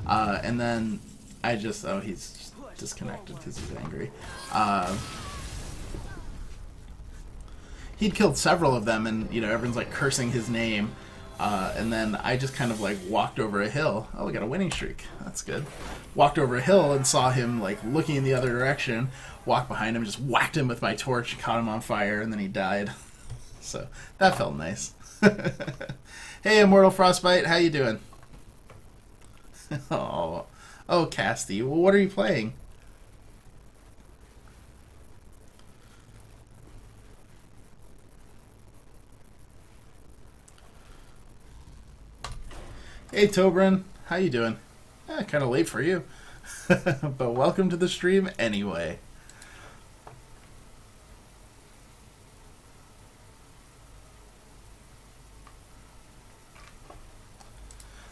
and then he's disconnected because he's angry. He'd killed several of them, and everyone's like cursing his name, and then I just kind of like walked over a hill. Oh, we got a winning streak. That's good. Walked over a hill and saw him like looking in the other direction. Walked behind him, just whacked him with my torch, caught him on fire, and then he died. So that felt nice. Hey, Immortal Frostbite, how you doing? Oh, Casty. Well, what are you playing? Hey, Tobrin, how you doing? Kind of late for you, but welcome to the stream anyway.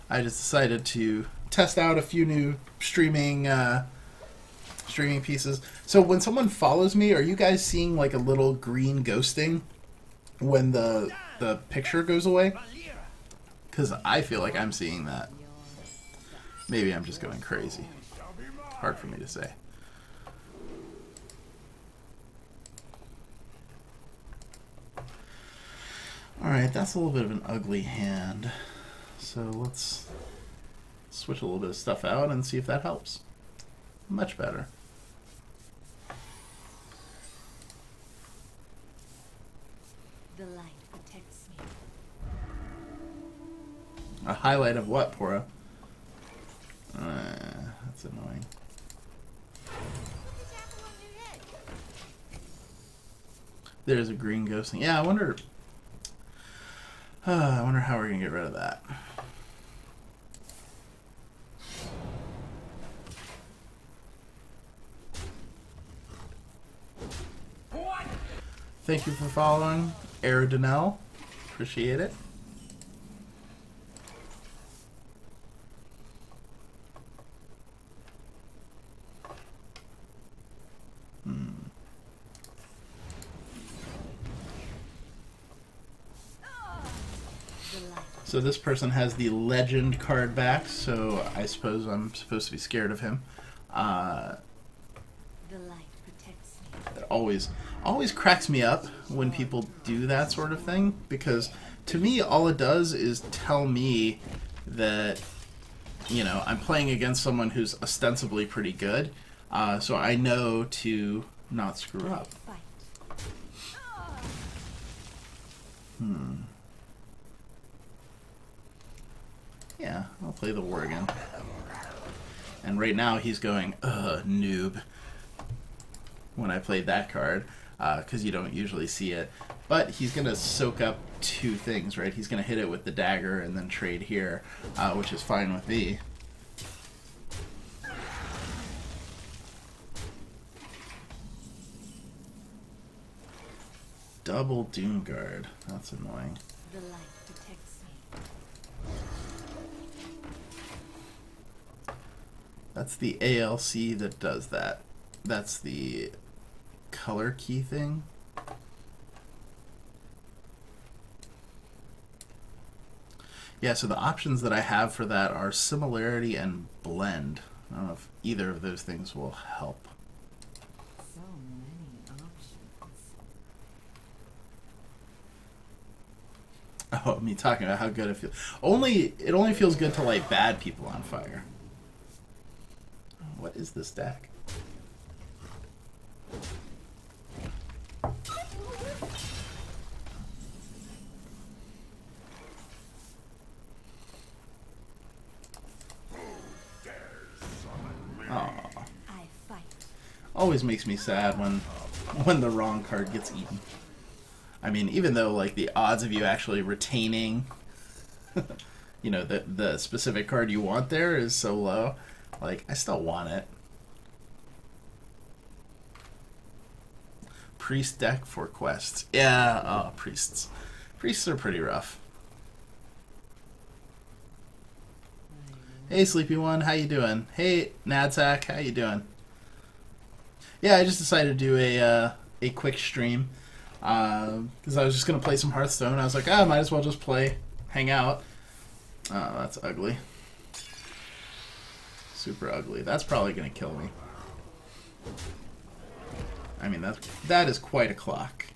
I just decided to test out a few new streaming pieces. So when someone follows me, are you guys seeing like a little green ghosting when the picture goes away? Because I feel like I'm seeing that. Maybe I'm just going crazy. Hard for me to say. Alright, that's a little bit of an ugly hand. So let's switch a little bit of stuff out and see if that helps. Much better. The light protects me. A highlight of what, Pora? That's annoying. There's a green ghosting. Yeah, I wonder how we're gonna get rid of that. Thank you for following, Aerodinel. Appreciate it. So this person has the legend card back, so I suppose I'm supposed to be scared of him. The light protects me. It always cracks me up when people do that sort of thing, because to me all it does is tell me that I'm playing against someone who's ostensibly pretty good, so I know to not screw up. Yeah, I'll play the Worgen. And right now he's going, noob. when I played that card, because you don't usually see it. But he's going to soak up two things, right? He's going to hit it with the dagger and then trade here, which is fine with me. Double Doomguard. That's annoying. The light protects me. That's the ALC that does that. That's the color key thing. Yeah, so the options that I have for that are Similarity and Blend. I don't know if either of those things will help. So many options. Oh, me talking about how good it feels. It only feels good to light bad people on fire. What is this deck? Aw. I fight. Always makes me sad when the wrong card gets eaten. I mean, even though like the odds of you actually retaining you know, the specific card you want there is so low, like I still want it. Priest deck for quests. Yeah, oh, priests. Priests are pretty rough. Hey, Sleepy One, how you doing? Hey, Nadsack, how you doing? Yeah, I just decided to do a quick stream because I was just gonna play some Hearthstone. I was like, might as well just play, hang out. Oh, that's ugly. Super ugly. That's probably gonna kill me. I mean, that is quite a clock.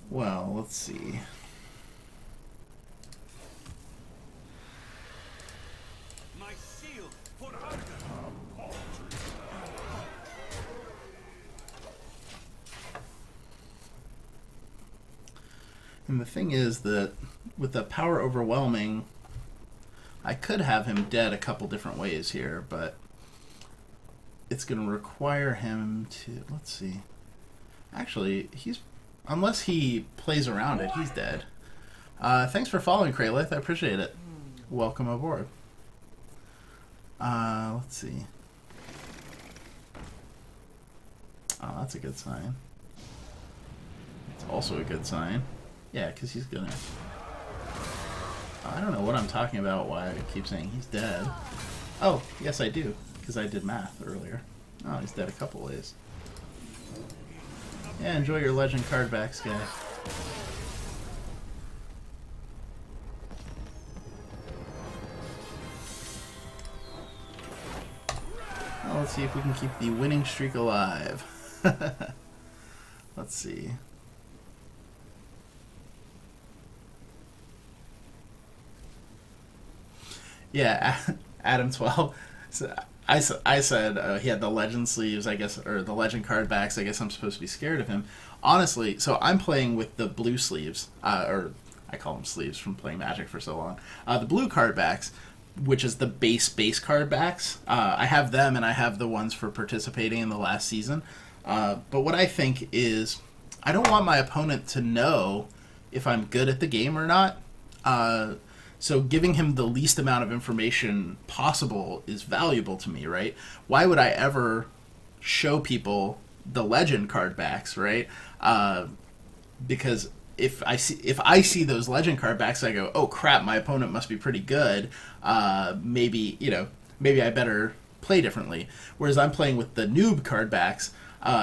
Well, let's see. My shield for Hearthstone. And the thing is that with the power overwhelming, I could have him dead a couple different ways here, but it's going to require him to, let's see. Actually, unless he plays around it, he's dead. Thanks for following, Kraylith. I appreciate it. Welcome aboard. Let's see. Oh, that's a good sign. It's also a good sign. Yeah, because he's gonna... I don't know what I'm talking about, why I keep saying he's dead. Oh, yes I do, because I did math earlier. Oh, he's dead a couple ways. Yeah, enjoy your legend card backs, guy. Well, let's see if we can keep the winning streak alive. Let's see. Yeah, Adam 12. So I said he had the legend sleeves, I guess, or the legend card backs. I guess I'm supposed to be scared of him. Honestly, so I'm playing with the blue sleeves, or I call them sleeves from playing Magic for so long. The blue card backs, which is the base card backs. I have them, and I have the ones for participating in the last season. But what I think is, I don't want my opponent to know if I'm good at the game or not. So giving him the least amount of information possible is valuable to me, right? Why would I ever show people the legend card backs, right? Because if I see those legend card backs, I go, oh crap, my opponent must be pretty good. Maybe I better play differently. Whereas I'm playing with the noob card backs.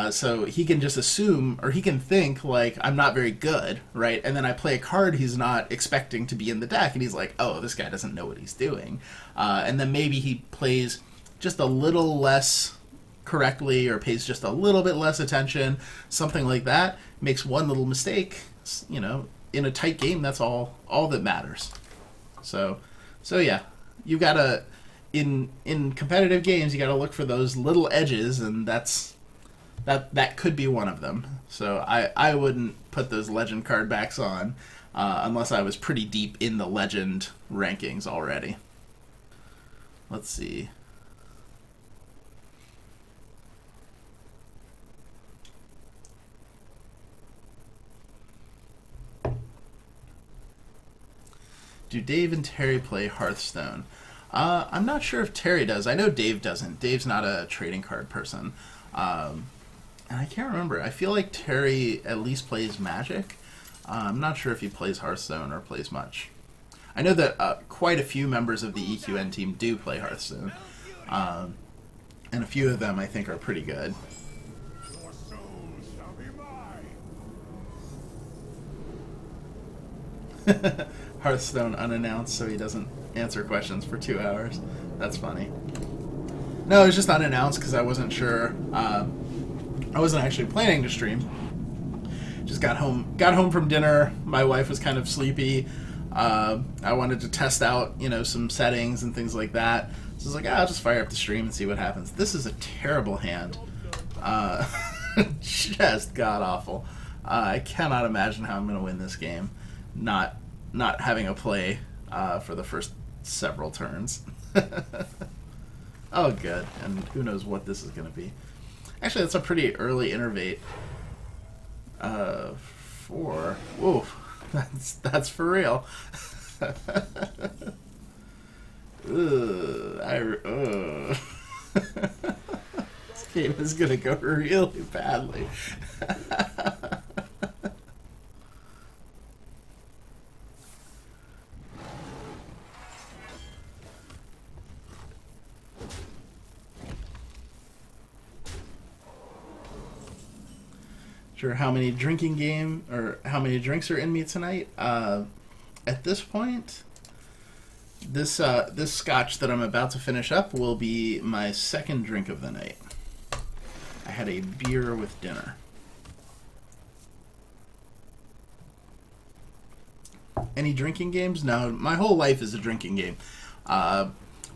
So he can just assume, or he can think, like, I'm not very good, right? And then I play a card he's not expecting to be in the deck, and he's like, oh, this guy doesn't know what he's doing. And then maybe he plays just a little less correctly, or pays just a little bit less attention, something like that, makes one little mistake, in a tight game, that's all that matters. So yeah, you gotta, in competitive games, you gotta look for those little edges, and that could be one of them. So I wouldn't put those legend card backs on unless I was pretty deep in the legend rankings already. Let's see. Do Dave and Terry play Hearthstone? I'm not sure if Terry does. I know Dave doesn't. Dave's not a trading card person. And I can't remember. I feel like Terry at least plays Magic. I'm not sure if he plays Hearthstone or plays much. I know that quite a few members of the EQN team do play Hearthstone. And a few of them I think are pretty good. Your soul shall be mine. Hearthstone unannounced, so he doesn't answer questions for 2 hours. That's funny. No, it was just unannounced because I wasn't sure. I wasn't actually planning to stream. Just got home from dinner. My wife was kind of sleepy. I wanted to test out, some settings and things like that. So I was like, I'll just fire up the stream and see what happens. This is a terrible hand. Just god awful. I cannot imagine how I'm going to win this game. Not having a play for the first several turns. Oh, good. And who knows what this is going to be. Actually, that's a pretty early innervate. 4. Whoa, that's for real. This game is going to go really badly. Sure, how many drinks are in me tonight? At this point, this Scotch that I'm about to finish up will be my second drink of the night. I had a beer with dinner. Any drinking games? No, my whole life is a drinking game.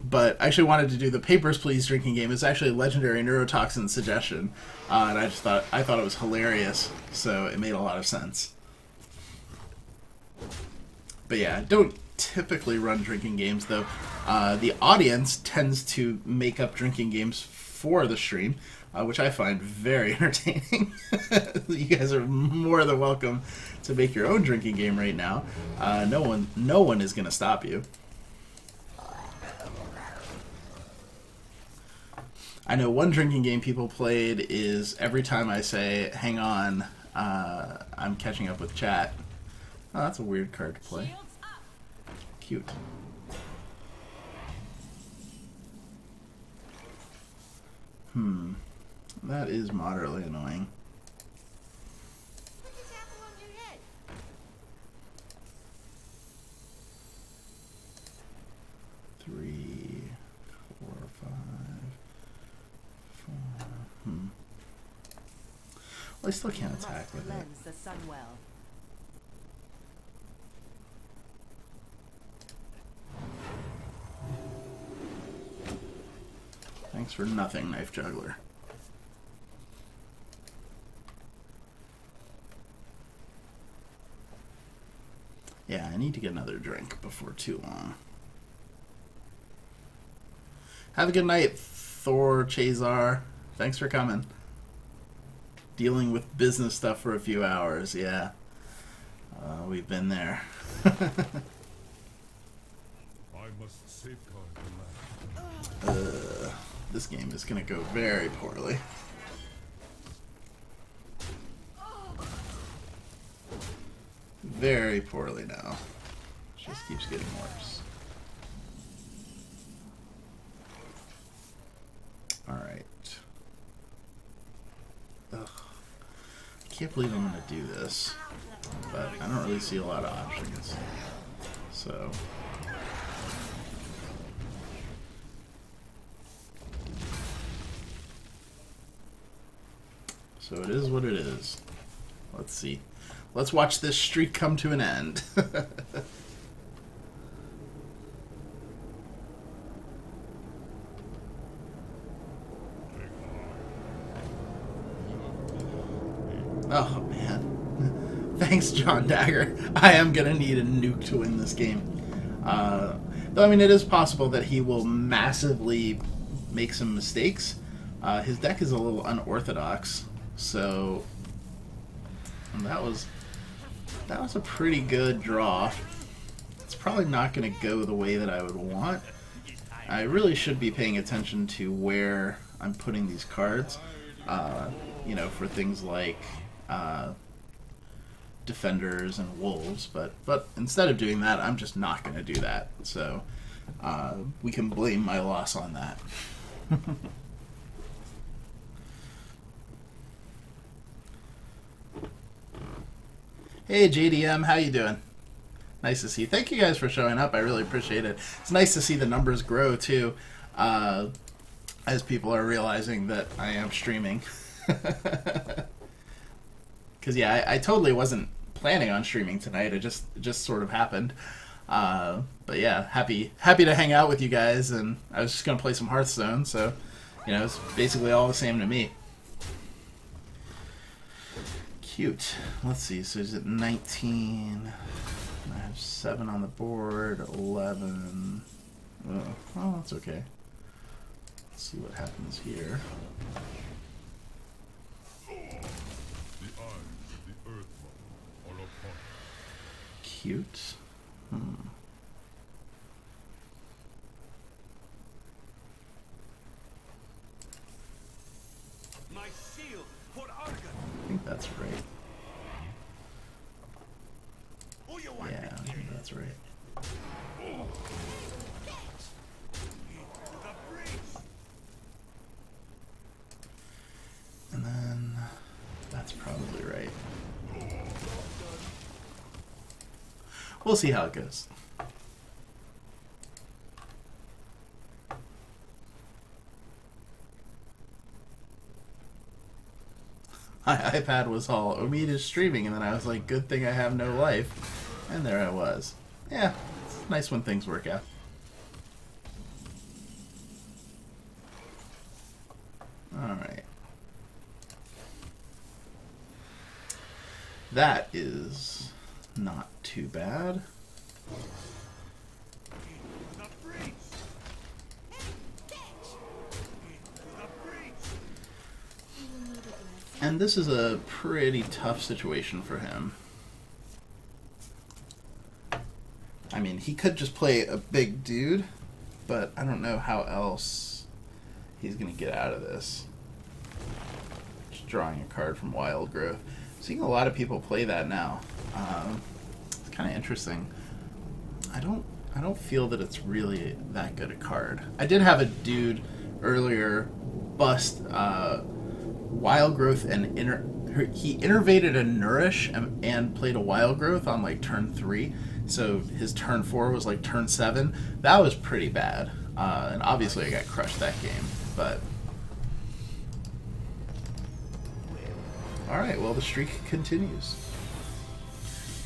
But I actually wanted to do the Papers, Please drinking game. It's actually a legendary neurotoxin suggestion. And I thought it was hilarious, so it made a lot of sense. But yeah, I don't typically run drinking games, though. The audience tends to make up drinking games for the stream, which I find very entertaining. You guys are more than welcome to make your own drinking game right now. No one is going to stop you. I know one drinking game people played is every time I say, hang on, I'm catching up with chat. Oh, that's a weird card to play. Cute. That is moderately annoying. What just happened on your head? 3, 4, 5, 4. Well, I still can't attack with it. Cleanse the sun well. Thanks for nothing, Knife Juggler. Yeah, I need to get another drink before too long. Have a good night, Thor Chazar. Thanks for coming. Dealing with business stuff for a few hours, yeah. We've been there. I must safeguard the land. This game is going to go very poorly. Very poorly now. It just keeps getting worse. Alright. Ugh. I can't believe I'm going to do this. But I don't really see a lot of options. So... So it is what it is. Let's see. Let's watch this streak come to an end. Oh, man. Thanks, John Dagger. I am going to need a nuke to win this game. Though, I mean, it is possible that he will massively make some mistakes. His deck is a little unorthodox. So that was a pretty good draw. It's probably not going to go the way that I would want. I really should be paying attention to where I'm putting these cards, you know, for things like defenders and wolves, but instead of doing that, I'm just not going to do that. So we can blame my loss on that. Hey JDM, how you doing? Nice to see you. Thank you guys for showing up. I really appreciate it. It's nice to see the numbers grow too, as people are realizing that I am streaming. Because yeah, I totally wasn't planning on streaming tonight. It just sort of happened. But yeah, happy to hang out with you guys, and I was just gonna play some Hearthstone, so you know, it's basically all the same to me. Cute. Let's see. So is it 19? I have 7 on the board. 11. Oh, that's okay. Let's see what happens here. The eyes of the Earth are upon Cute. My shield for Argon. I think that's right. Who you want? Yeah, I think that's right. The breach. And then that's probably right. We'll see how it goes. My iPad was all, Omid is streaming, and then I was like, good thing I have no life. And there I was. Yeah, it's nice when things work out. Alright. That is not too bad. The breach. The breach. And this is a pretty tough situation for him. I mean, he could just play a big dude, but I don't know how else he's going to get out of this. Just drawing a card from Wild Growth. Seeing a lot of people play that now. It's kind of interesting. I don't feel that it's really that good a card. I did have a dude earlier bust Wild Growth and he innervated a Nourish and played a Wild Growth on like turn 3. So his turn 4 was like turn 7. That was pretty bad. And obviously I got crushed that game. But alright, well the streak continues.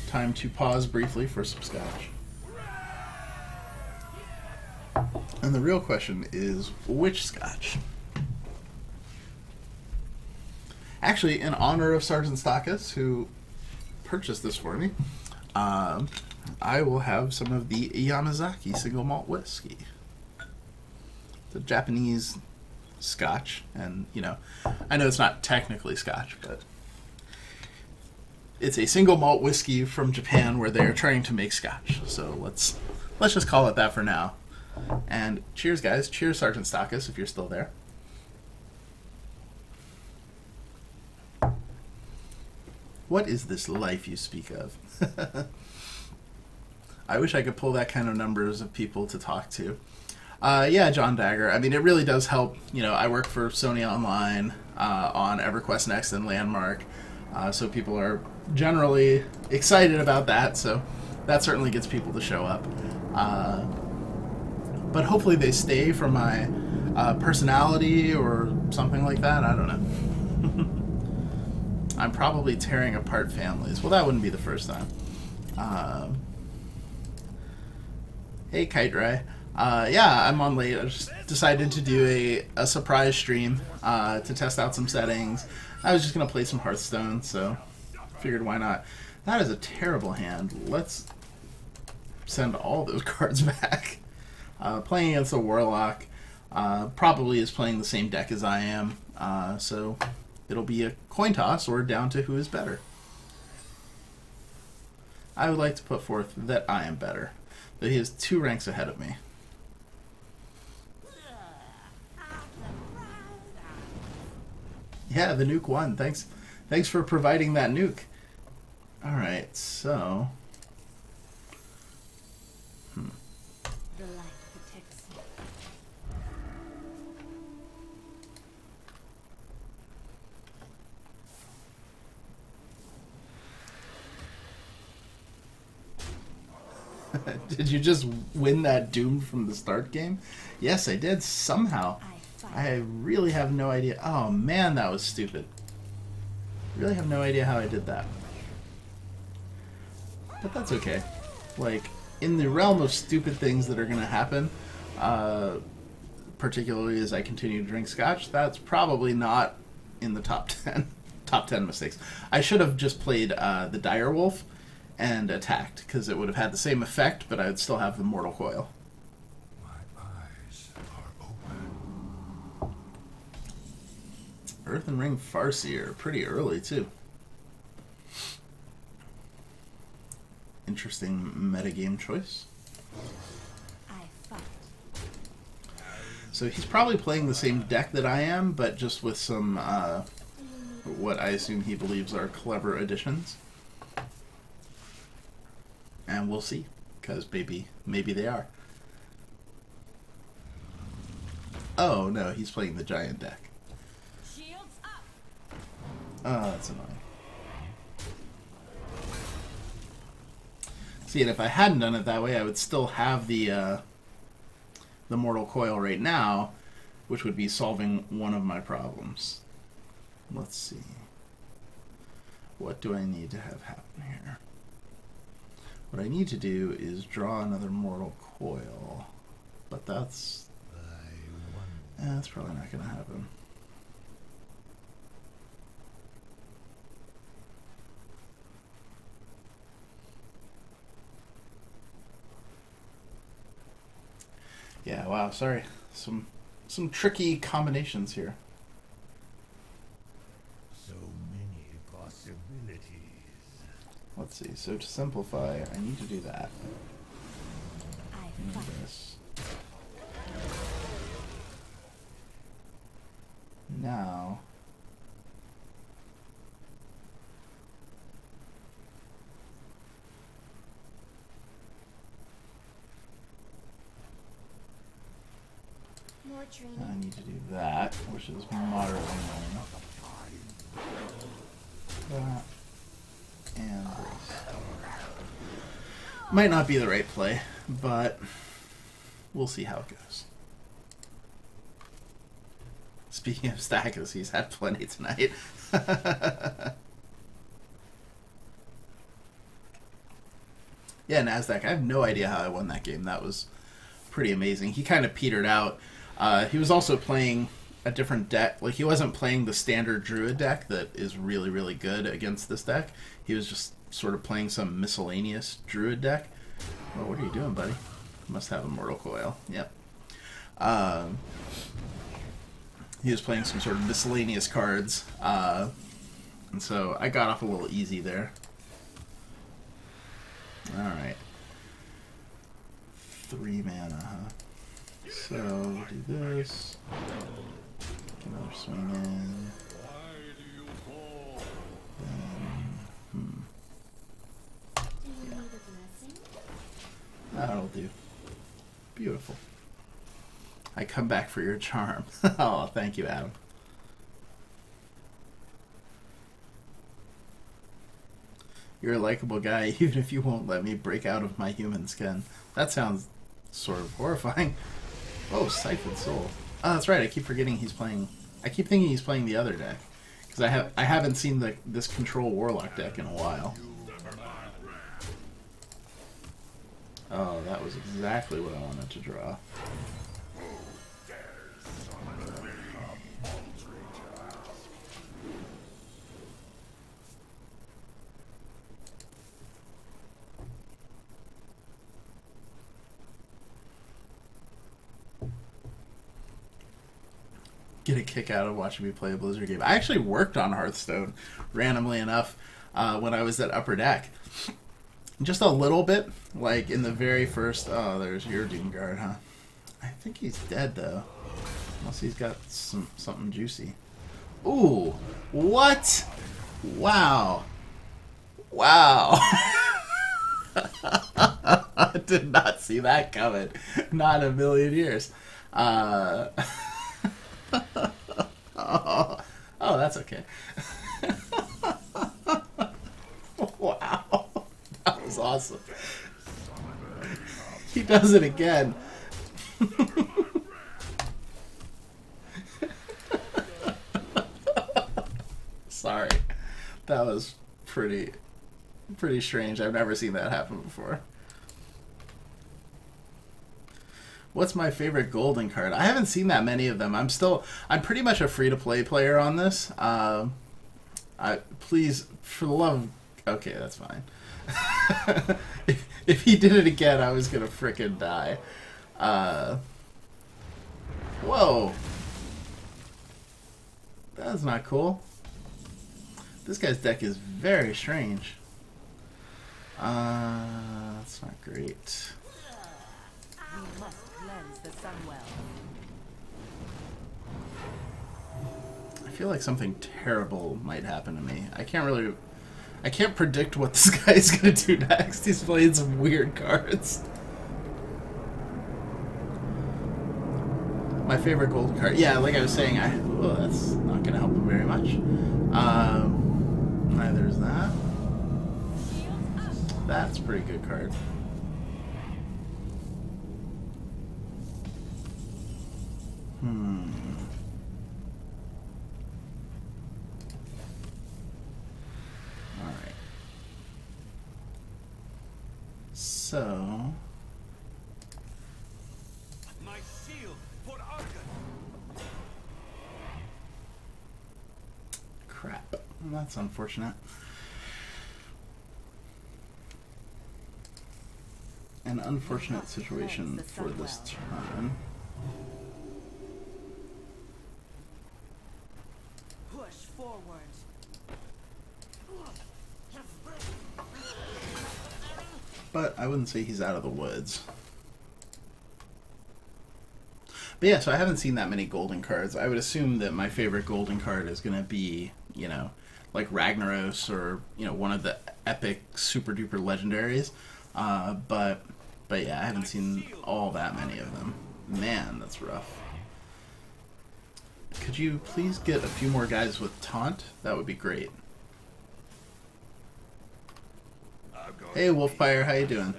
Time to pause briefly for some scotch. And the real question is, which scotch? Actually, in honor of Sergeant Stackus, who purchased this for me, I will have some of the Yamazaki single malt whiskey. The Japanese scotch, and you know, I know it's not technically scotch, but it's a single malt whiskey from Japan where they're trying to make scotch. So let's just call it that for now. And cheers, guys. Cheers, Sergeant Stackus, if you're still there. What is this life you speak of? I wish I could pull that kind of numbers of people to talk to. Yeah, John Dagger. I mean, it really does help. You know, I work for Sony Online on EverQuest Next and Landmark, so people are generally excited about that. So that certainly gets people to show up. But hopefully they stay for my personality or something like that. I don't know. I'm probably tearing apart families. Well, that wouldn't be the first time. Hey, Kite Ray. Yeah, I'm on late. I just decided to do a surprise stream to test out some settings. I was just going to play some Hearthstone, so figured why not. That is a terrible hand. Let's send all those cards back. Playing against a Warlock probably is playing the same deck as I am, so it'll be a coin toss or down to who is better. I would like to put forth that I am better. But he is 2 ranks ahead of me. Yeah, the nuke won. Thanks for providing that nuke. Alright, so... The light protects me. Did you just win that Doom from the start game? Yes, I did, somehow. I fight. I really have no idea. Oh man, that was stupid. Really have no idea how I did that. But that's okay. Like, in the realm of stupid things that are going to happen, particularly as I continue to drink scotch, that's probably not in the top 10. Top 10 mistakes. I should have just played the Dire Wolf and attacked, because it would have had the same effect, but I would still have the Mortal Coil. My eyes are open. Earth and Ring Farseer, pretty early too. Interesting metagame choice. I fight. So he's probably playing the same deck that I am, but just with some, what I assume he believes are clever additions. And we'll see, because maybe they are. Oh no, he's playing the giant deck. Shields up. Oh, that's annoying. See, and if I hadn't done it that way, I would still have the Mortal Coil right now, which would be solving one of my problems. Let's see. What do I need to have happen here? What I need to do is draw another Mortal Coil, but that's probably not going to happen. Yeah, wow, sorry. Some tricky combinations here. So many possibilities. Let's see. So to simplify, I need to do that. I And fight. this. Now, More I training. need to do that, which is moderately annoying. That and this. Might not be the right play, but we'll see how it goes. Speaking of Stachys, he's had plenty tonight. Yeah, NASDAQ, I have no idea how I won that game. That was pretty amazing. He kind of petered out. He was also playing a different deck. Like, he wasn't playing the standard Druid deck that is really, really good against this deck. He was just sort of playing some miscellaneous Druid deck. Oh, what are you doing, buddy? Must have a Mortal Coil. Yep. He was playing some sort of miscellaneous cards. And so I got off a little easy there. Alright. 3 mana, huh? So, do this. Get another swing in. Why do you call? Then, Do you need a blessing? that'll do. Beautiful. I come back for your charm. Oh, thank you, Adam. You're a likable guy, even if you won't let me break out of my human skin. That sounds sort of horrifying. Oh, Siphoned Soul. Oh, that's right. I keep forgetting he's playing. I keep thinking he's playing the other deck because I haven't seen this Control Warlock deck in a while. Oh, that was exactly what I wanted to draw. Get a kick out of watching me play a Blizzard game. I actually worked on Hearthstone, randomly enough, when I was at Upper Deck. Just a little bit, like in the very first. Oh, there's your Doomguard, huh? I think he's dead though, unless he's got something juicy. Ooh, what? Wow, wow! I did not see that coming. Not in a million years. Oh, that's okay. Wow, that was awesome. He does it again. Sorry, that was pretty strange. I've never seen that happen before. What's my favorite golden card? I haven't seen that many of them. I'm pretty much a free-to-play player on this. Please, for the love of... Okay, that's fine. if he did it again, I was gonna frickin' die. Whoa. That's not cool. This guy's deck is very strange. That's not great. We must cleanse the Sunwell. I feel like something terrible might happen to me. I can't predict what this guy's gonna do next. He's playing some weird cards. My favorite golden card. Yeah, like I was saying, that's not gonna help him very much. Neither is that. That's a pretty good card. Alright. So... My shield for Argon. Crap. That's unfortunate. An unfortunate situation for this turn. Push forward. But I wouldn't say he's out of the woods. But yeah, so I haven't seen that many golden cards. I would assume that my favorite golden card is going to be, you know, like Ragnaros or, you know, one of the epic super duper legendaries. But yeah, I haven't seen all that many of them. Man, that's rough. Could you please get a few more guys with taunt? That would be great. Hey, Wolfpire, how you doing?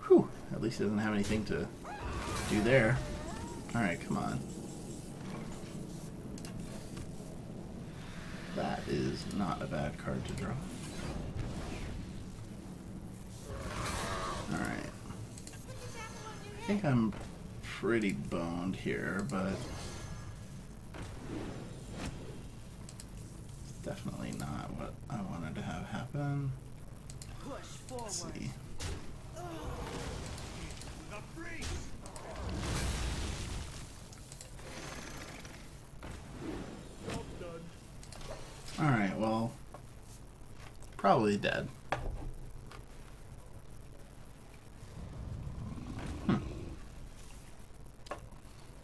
Whew, at least he doesn't have anything to do there. Alright, come on. That is not a bad card to draw. Alright. I think I'm pretty boned here, but it's definitely not what I wanted to have happen. Push forward. Let's see. Alright, well, probably dead.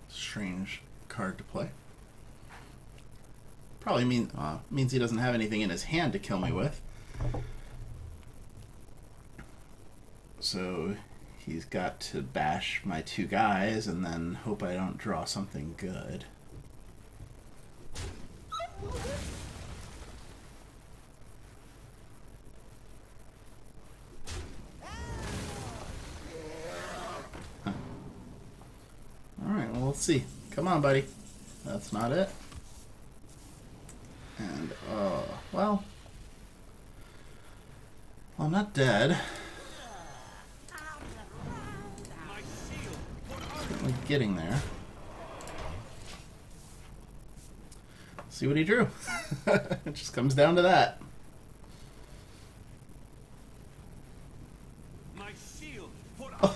Strange card to play. Probably means he doesn't have anything in his hand to kill me with. So he's got to bash my two guys and then hope I don't draw something good. Alright, well, let's see. Come on, buddy. That's not it. And, well, I'm not dead. Certainly getting there. See what he drew. It just comes down to that.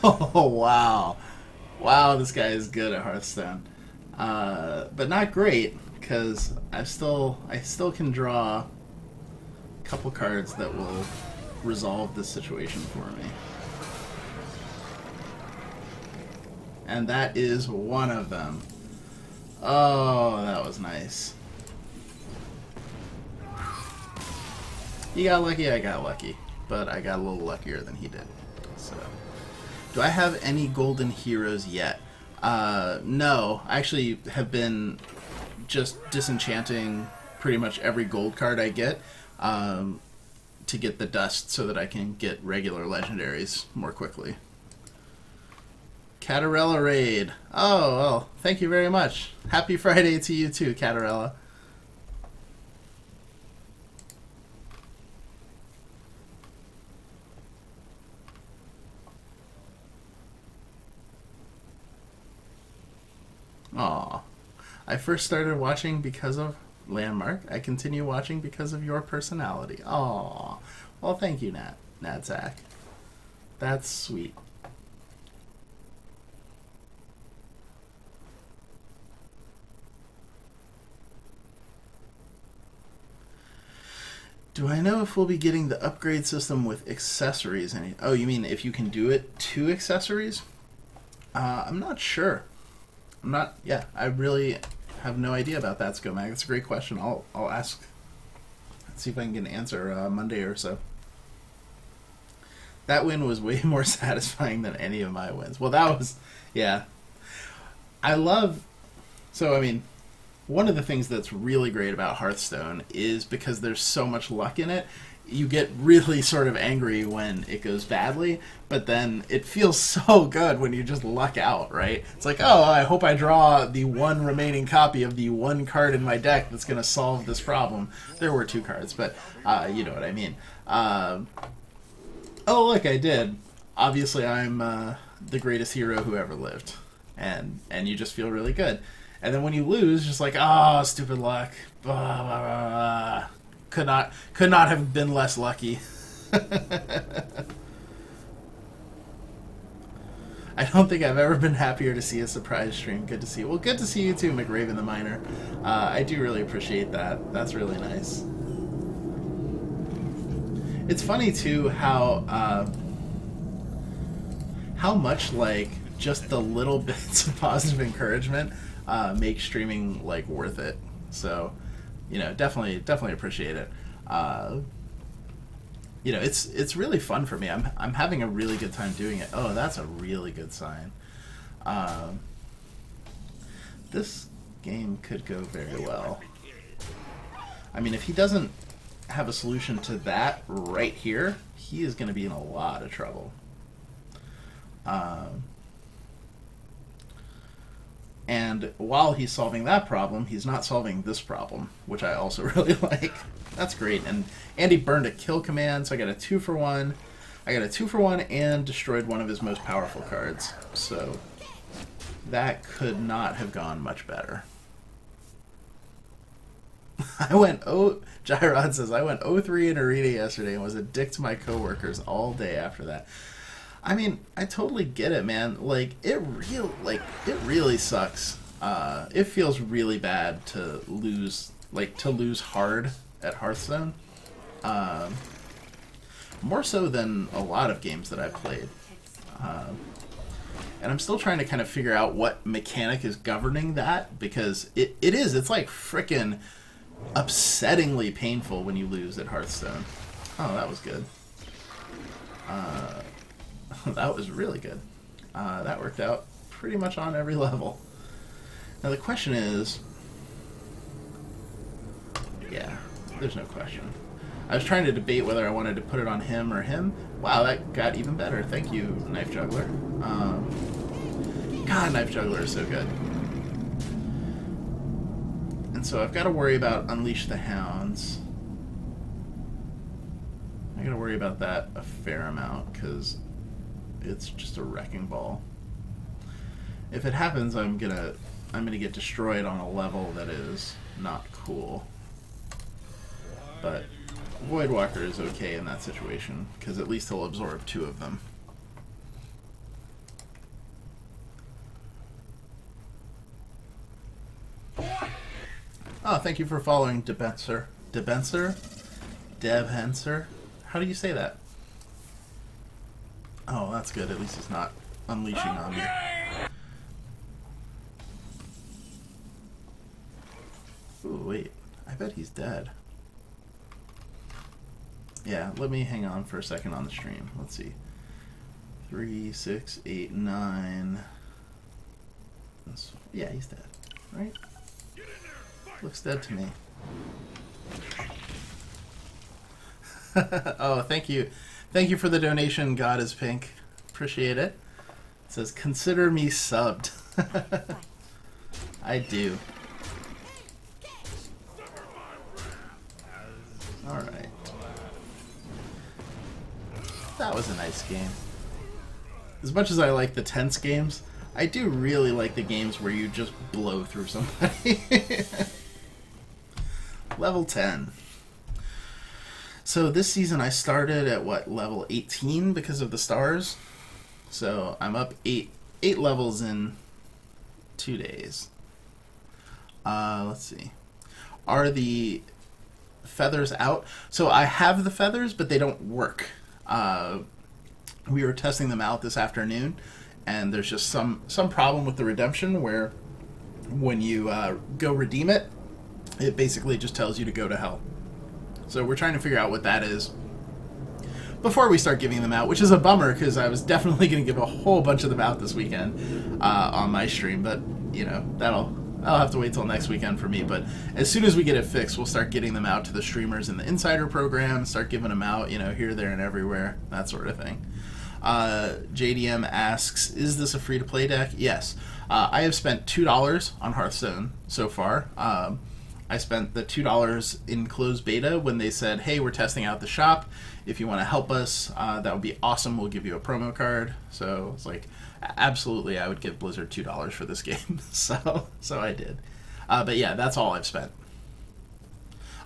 Oh, wow. Wow, this guy is good at Hearthstone. But not great, because I still can draw a couple cards that will resolve this situation for me. And that is one of them. Oh, that was nice. You got lucky, I got lucky. But I got a little luckier than he did. So, do I have any golden heroes yet? No. I actually have been just disenchanting pretty much every gold card I get to get the dust so that I can get regular legendaries more quickly. Catarella raid. Oh, well, thank you very much. Happy Friday to you too, Catarella. Aw. I first started watching because of Landmark. I continue watching because of your personality. Aw. Well, thank you, Nat Zach. That's sweet. Do I know if we'll be getting the upgrade system with accessories? Oh, you mean if you can do it to accessories? I'm not sure. Yeah, I really have no idea about that, Scomag. That's a great question. I'll ask. Let's see if I can get an answer Monday or so. That win was way more satisfying than any of my wins. Well, that was, yeah. So, I mean, one of the things that's really great about Hearthstone is because there's so much luck in it, you get really sort of angry when it goes badly, but then it feels so good when you just luck out, right? It's like, oh, I hope I draw the one remaining copy of the one card in my deck that's going to solve this problem. There were 2 cards, but you know what I mean. Oh, look, I did. Obviously, I'm the greatest hero who ever lived, and you just feel really good. And then when you lose, just like, oh, stupid luck. Blah, blah, blah, blah. Could not have been less lucky. I don't think I've ever been happier to see a surprise stream. Good to see you. Well, good to see you too, McRaven the Miner. I do really appreciate that. That's really nice. It's funny too how much like just the little bits of positive encouragement make streaming like worth it. So, you know, definitely appreciate it. You know, it's really fun for me. I'm having a really good time doing it. Oh, that's a really good sign. This game could go very well. I mean, if he doesn't have a solution to that right here, he is going to be in a lot of trouble. And while he's solving that problem, he's not solving this problem, which I also really like. That's great. And Andy burned a kill command, so I got a 2-for-1. I got a 2-for-1 and destroyed one of his most powerful cards. So that could not have gone much better. Jyrod says, I went 0-3 in Arena yesterday and was a dick to my coworkers all day after that. I mean, I totally get it, man. Like, it really sucks. It feels really bad to lose hard at Hearthstone. More so than a lot of games that I've played. And I'm still trying to kind of figure out what mechanic is governing that, because it's like frickin' upsettingly painful when you lose at Hearthstone. Oh, that was good. That was really good. That worked out pretty much on every level. Now the question is... Yeah, there's no question. I was trying to debate whether I wanted to put it on him or him. Wow, that got even better. Thank you, Knife Juggler. God, Knife Juggler is so good. And so I've got to worry about Unleash the Hounds. I got to worry about that a fair amount, because it's just a wrecking ball. If it happens, I'm gonna get destroyed on a level that is not cool. But Voidwalker is okay in that situation, because at least he'll absorb 2 of them. Oh, thank you for following Debenser. Debhenser? How do you say that? Oh, that's good. At least he's not unleashing on me. Ooh, wait. I bet he's dead. Yeah, let me hang on for a second on the stream. Let's see. 3, 6, 8, 9. Yeah, he's dead. Right? Looks dead to me. Oh, thank you. Thank you for the donation, God is Pink. Appreciate it. It says, consider me subbed. I do. Alright. That was a nice game. As much as I like the tense games, I do really like the games where you just blow through somebody. Level 10. So this season I started at what, level 18 because of the stars. So I'm up 8 levels in 2 days. Let's see. Are the feathers out? So I have the feathers, but they don't work. We were testing them out this afternoon, and there's just some problem with the redemption where when you go redeem it, it basically just tells you to go to hell. So we're trying to figure out what that is before we start giving them out, which is a bummer because I was definitely going to give a whole bunch of them out this weekend on my stream, but you know, I'll have to wait till next weekend for me. But as soon as we get it fixed, we'll start getting them out to the streamers in the Insider program, start giving them out, you know, here, there, and everywhere, that sort of thing. JDM asks, is this a free-to-play deck? Yes. I have spent $2 on Hearthstone so far. I spent the $2 in closed beta when they said, hey, we're testing out the shop. If you want to help us, that would be awesome. We'll give you a promo card. So it's like, absolutely, I would give Blizzard $2 for this game. so I did. But yeah, that's all I've spent.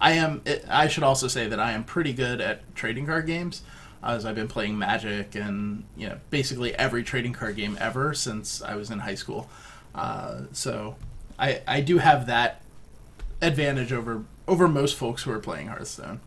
I should also say that I am pretty good at trading card games, as I've been playing Magic and, you know, basically every trading card game ever since I was in high school. So I do have that advantage over most folks who are playing Hearthstone.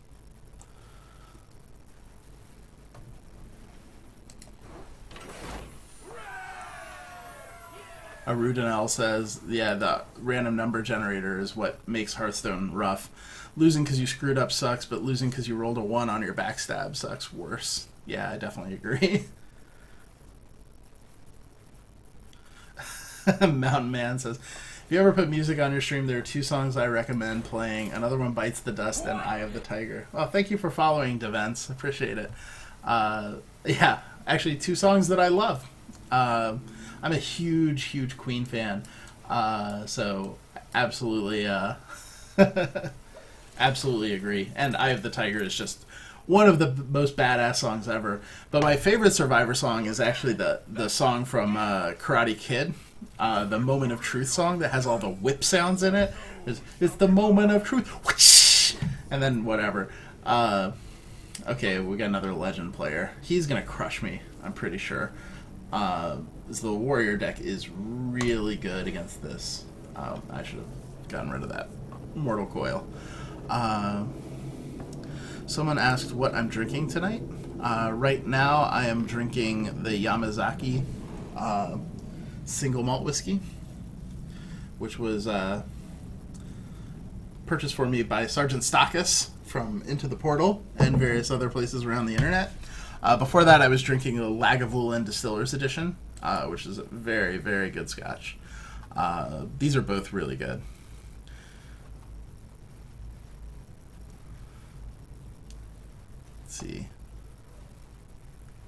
Arudanel says, yeah, the random number generator is what makes Hearthstone rough. Losing because you screwed up sucks, but losing because you rolled a 1 on your backstab sucks worse. Yeah, I definitely agree. Mountain Man says, if you ever put music on your stream, there are 2 songs I recommend playing. Another one, Bites the Dust, and Eye of the Tiger. Well, thank you for following, Devents. Appreciate it. Yeah, actually 2 songs that I love. I'm a huge Queen fan. So absolutely, absolutely agree. And Eye of the Tiger is just one of the most badass songs ever. But my favorite Survivor song is actually the song from Karate Kid. The Moment of Truth song that has all the whip sounds in it. It's the moment of truth. Whoosh! And then whatever. Okay, we got another legend player. He's going to crush me, I'm pretty sure. The warrior deck is really good against this. I should have gotten rid of that Mortal Coil. Someone asked what I'm drinking tonight. Right now I am drinking the Yamazaki single malt whiskey, which was purchased for me by Sergeant Stockus from Into the Portal and various other places around the internet. Before that, I was drinking a Lagavulin Distillers Edition, which is a very, very good scotch. These are both really good. Let's see.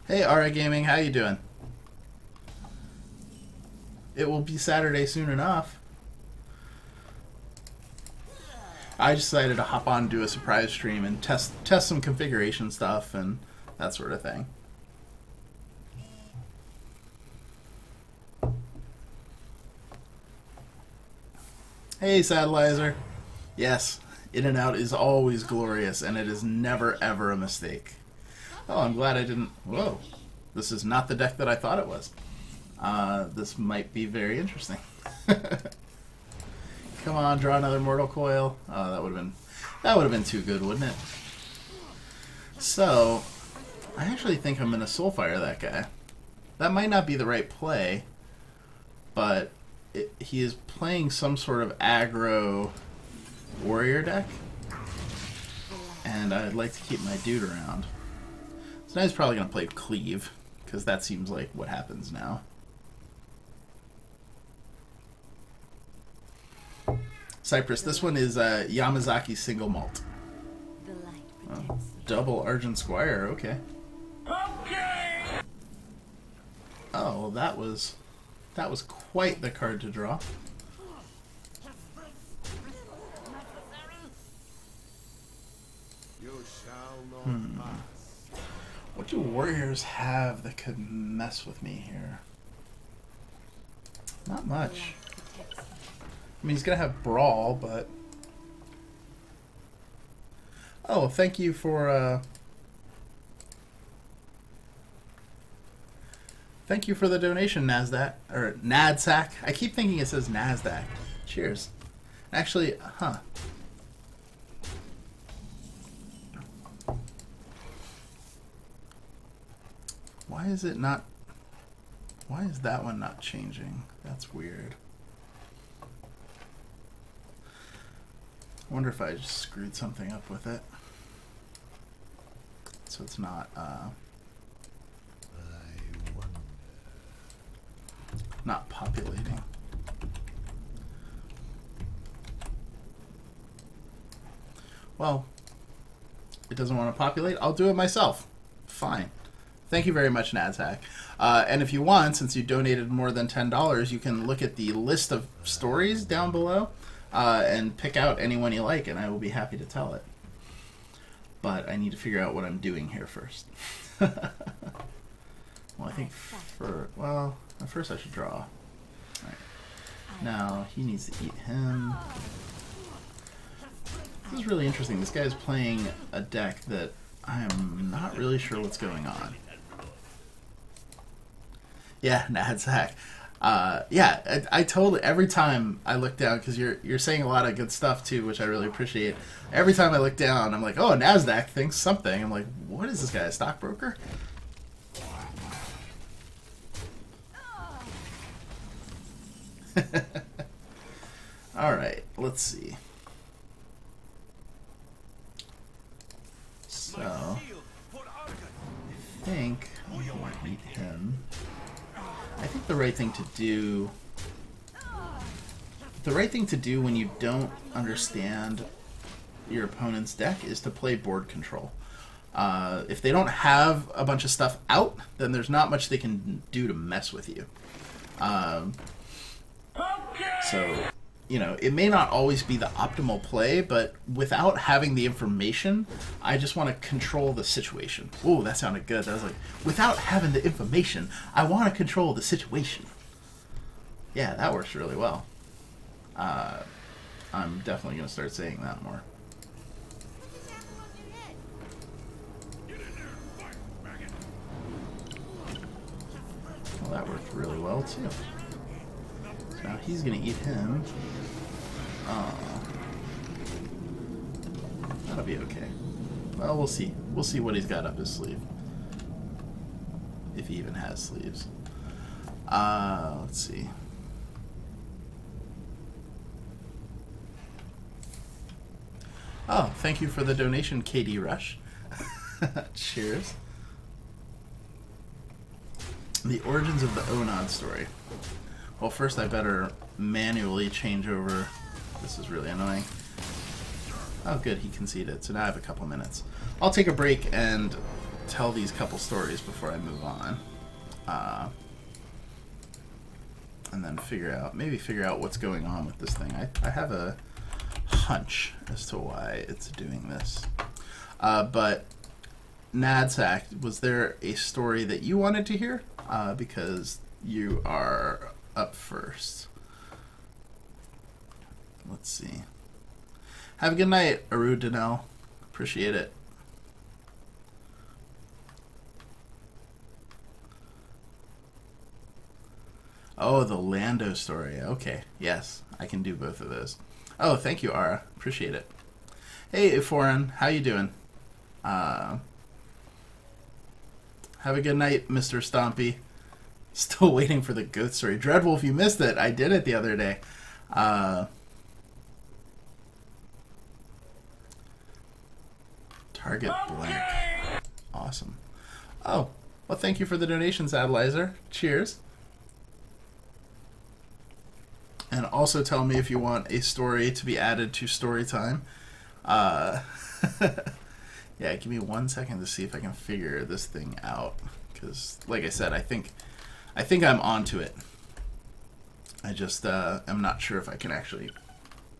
Hey, Ara Gaming, how you doing? It will be Saturday soon enough. I decided to hop on and do a surprise stream and test some configuration stuff and that sort of thing. Hey, Sadlizer. Yes, In and Out is always glorious, and it is never, ever a mistake. Oh, I'm glad I didn't... Whoa. This is not the deck that I thought it was. This might be very interesting. Come on, draw another Mortal Coil. Oh, that would have been too good, wouldn't it? So, I actually think I'm going to Soulfire that guy. that might not be the right play, but he is playing some sort of aggro warrior deck, and I'd like to keep my dude around. So now he's probably going to play Cleave, because that seems like what happens now. Cypress, this one is Yamazaki single malt. The light Oh, protects you. double Argent Squire, okay. Oh, well, that was quite the card to draw. You shall not pass. What do warriors have that could mess with me here? Not The much. light protects you. I mean, he's gonna have brawl, but oh, thank you for the donation, Nasdaq or Nadsack. I keep thinking it says Nasdaq. Cheers. Actually, why is it not? Why is that one not changing? That's weird. I wonder if I just screwed something up with it. So it's not, not populating. Well, it doesn't want to populate. I'll do it myself. Fine. Thank you very much, Nadsack. And if you want, since you donated more than $10, you can look at the list of stories down below and pick out any one you like, and I will be happy to tell it. But I need to figure out what I'm doing here first. Well, I think first I should draw. All right. Now, he needs to eat him. This is really interesting. This guy's playing a deck that I am not really sure what's going on. Yeah, Nadsack. Yeah, I totally, every time I look down, because you're saying a lot of good stuff too, which I really appreciate. Every time I look down, I'm like, oh, NASDAQ thinks something. I'm like, what is this guy, a stockbroker? Alright, let's see. So, I think I'm going to eat him. I think the right thing to do... The right thing to do when you don't understand your opponent's deck is to play board control. If they don't have a bunch of stuff out, then there's not much they can do to mess with you. So, you know, it may not always be the optimal play, but without having the information, I just want to control the situation. Ooh, that sounded good. That was like, without having the information, I want to control the situation. Yeah, that works really well. I'm definitely going to start saying that more. Well, that worked really well, too. So now he's going to eat him. That'll be okay. Well, we'll see. We'll see what he's got up his sleeve. If he even has sleeves. Let's see. Oh, thank you for the donation, KD Rush. Cheers. The origins of the Onod story. Well, first I better manually change over. This is really annoying. Oh, good, he conceded. So now I have a couple minutes. I'll take a break and tell these couple stories before I move on. And then maybe figure out what's going on with this thing. I have a hunch as to why it's doing this. But Nadsack, was there a story that you wanted to hear? Because you are up first. Let's see. Have a good night, Aru Danel. Appreciate it. Oh, the Lando story. Okay, yes, I can do both of those. Oh, thank you, Ara. Appreciate it. Hey, Foreign, how you doing? Have a good night, Mr. Stompy. Still waiting for the goat story. Dreadwolf, you missed it. I did it the other day. Target blank. Awesome. Oh, well, thank you for the donations, Adlizer. Cheers. And also tell me if you want a story to be added to story time. Yeah, give me 1 second to see if I can figure this thing out. Because, like I said, I think I'm onto it. I just am not sure if I can actually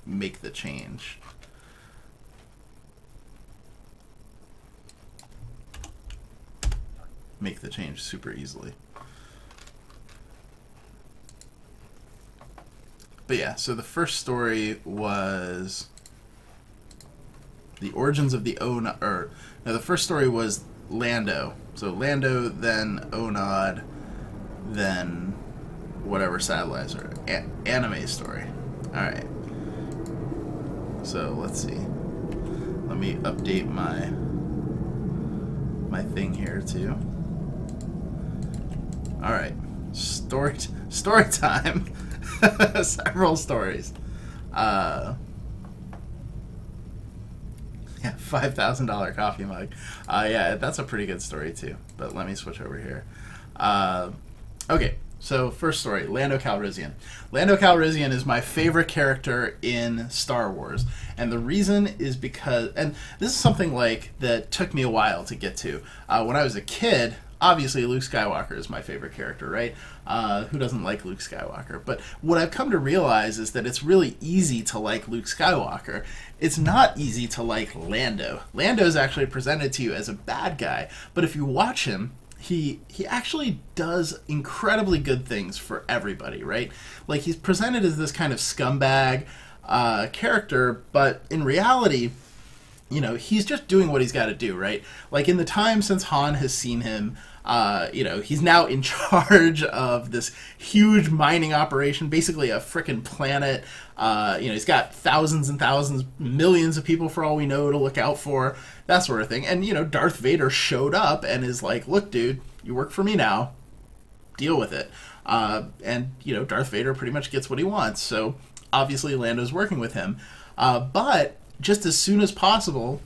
make the change. Make the change super easily. But yeah, so the first story was the origins of the Onod. The first story was Lando. So Lando, then Onod, then whatever Sadlizer. Anime story. Alright. So let's see. Let me update my thing here too. Alright. Story time. Several stories. Yeah, $5,000 coffee mug. Yeah, that's a pretty good story too. But let me switch over here. Okay, so first story, Lando Calrissian. Lando Calrissian is my favorite character in Star Wars, and the reason is because, and this is something like that took me a while to get to. When I was a kid, obviously Luke Skywalker is my favorite character, right? Who doesn't like Luke Skywalker? But what I've come to realize is that it's really easy to like Luke Skywalker. It's not easy to like Lando. Lando is actually presented to you as a bad guy, but if you watch him, he actually does incredibly good things for everybody, right? Like, he's presented as this kind of scumbag character, but in reality, you know, he's just doing what he's got to do, right? Like, in the time since Han has seen him, you know, he's now in charge of this huge mining operation, basically a frickin' planet. You know, he's got thousands and thousands, millions of people for all we know to look out for, that sort of thing. And, you know, Darth Vader showed up and is like, look, dude, you work for me now. Deal with it. And, you know, Darth Vader pretty much gets what he wants. So, obviously, Lando's working with him. But just as soon as possible,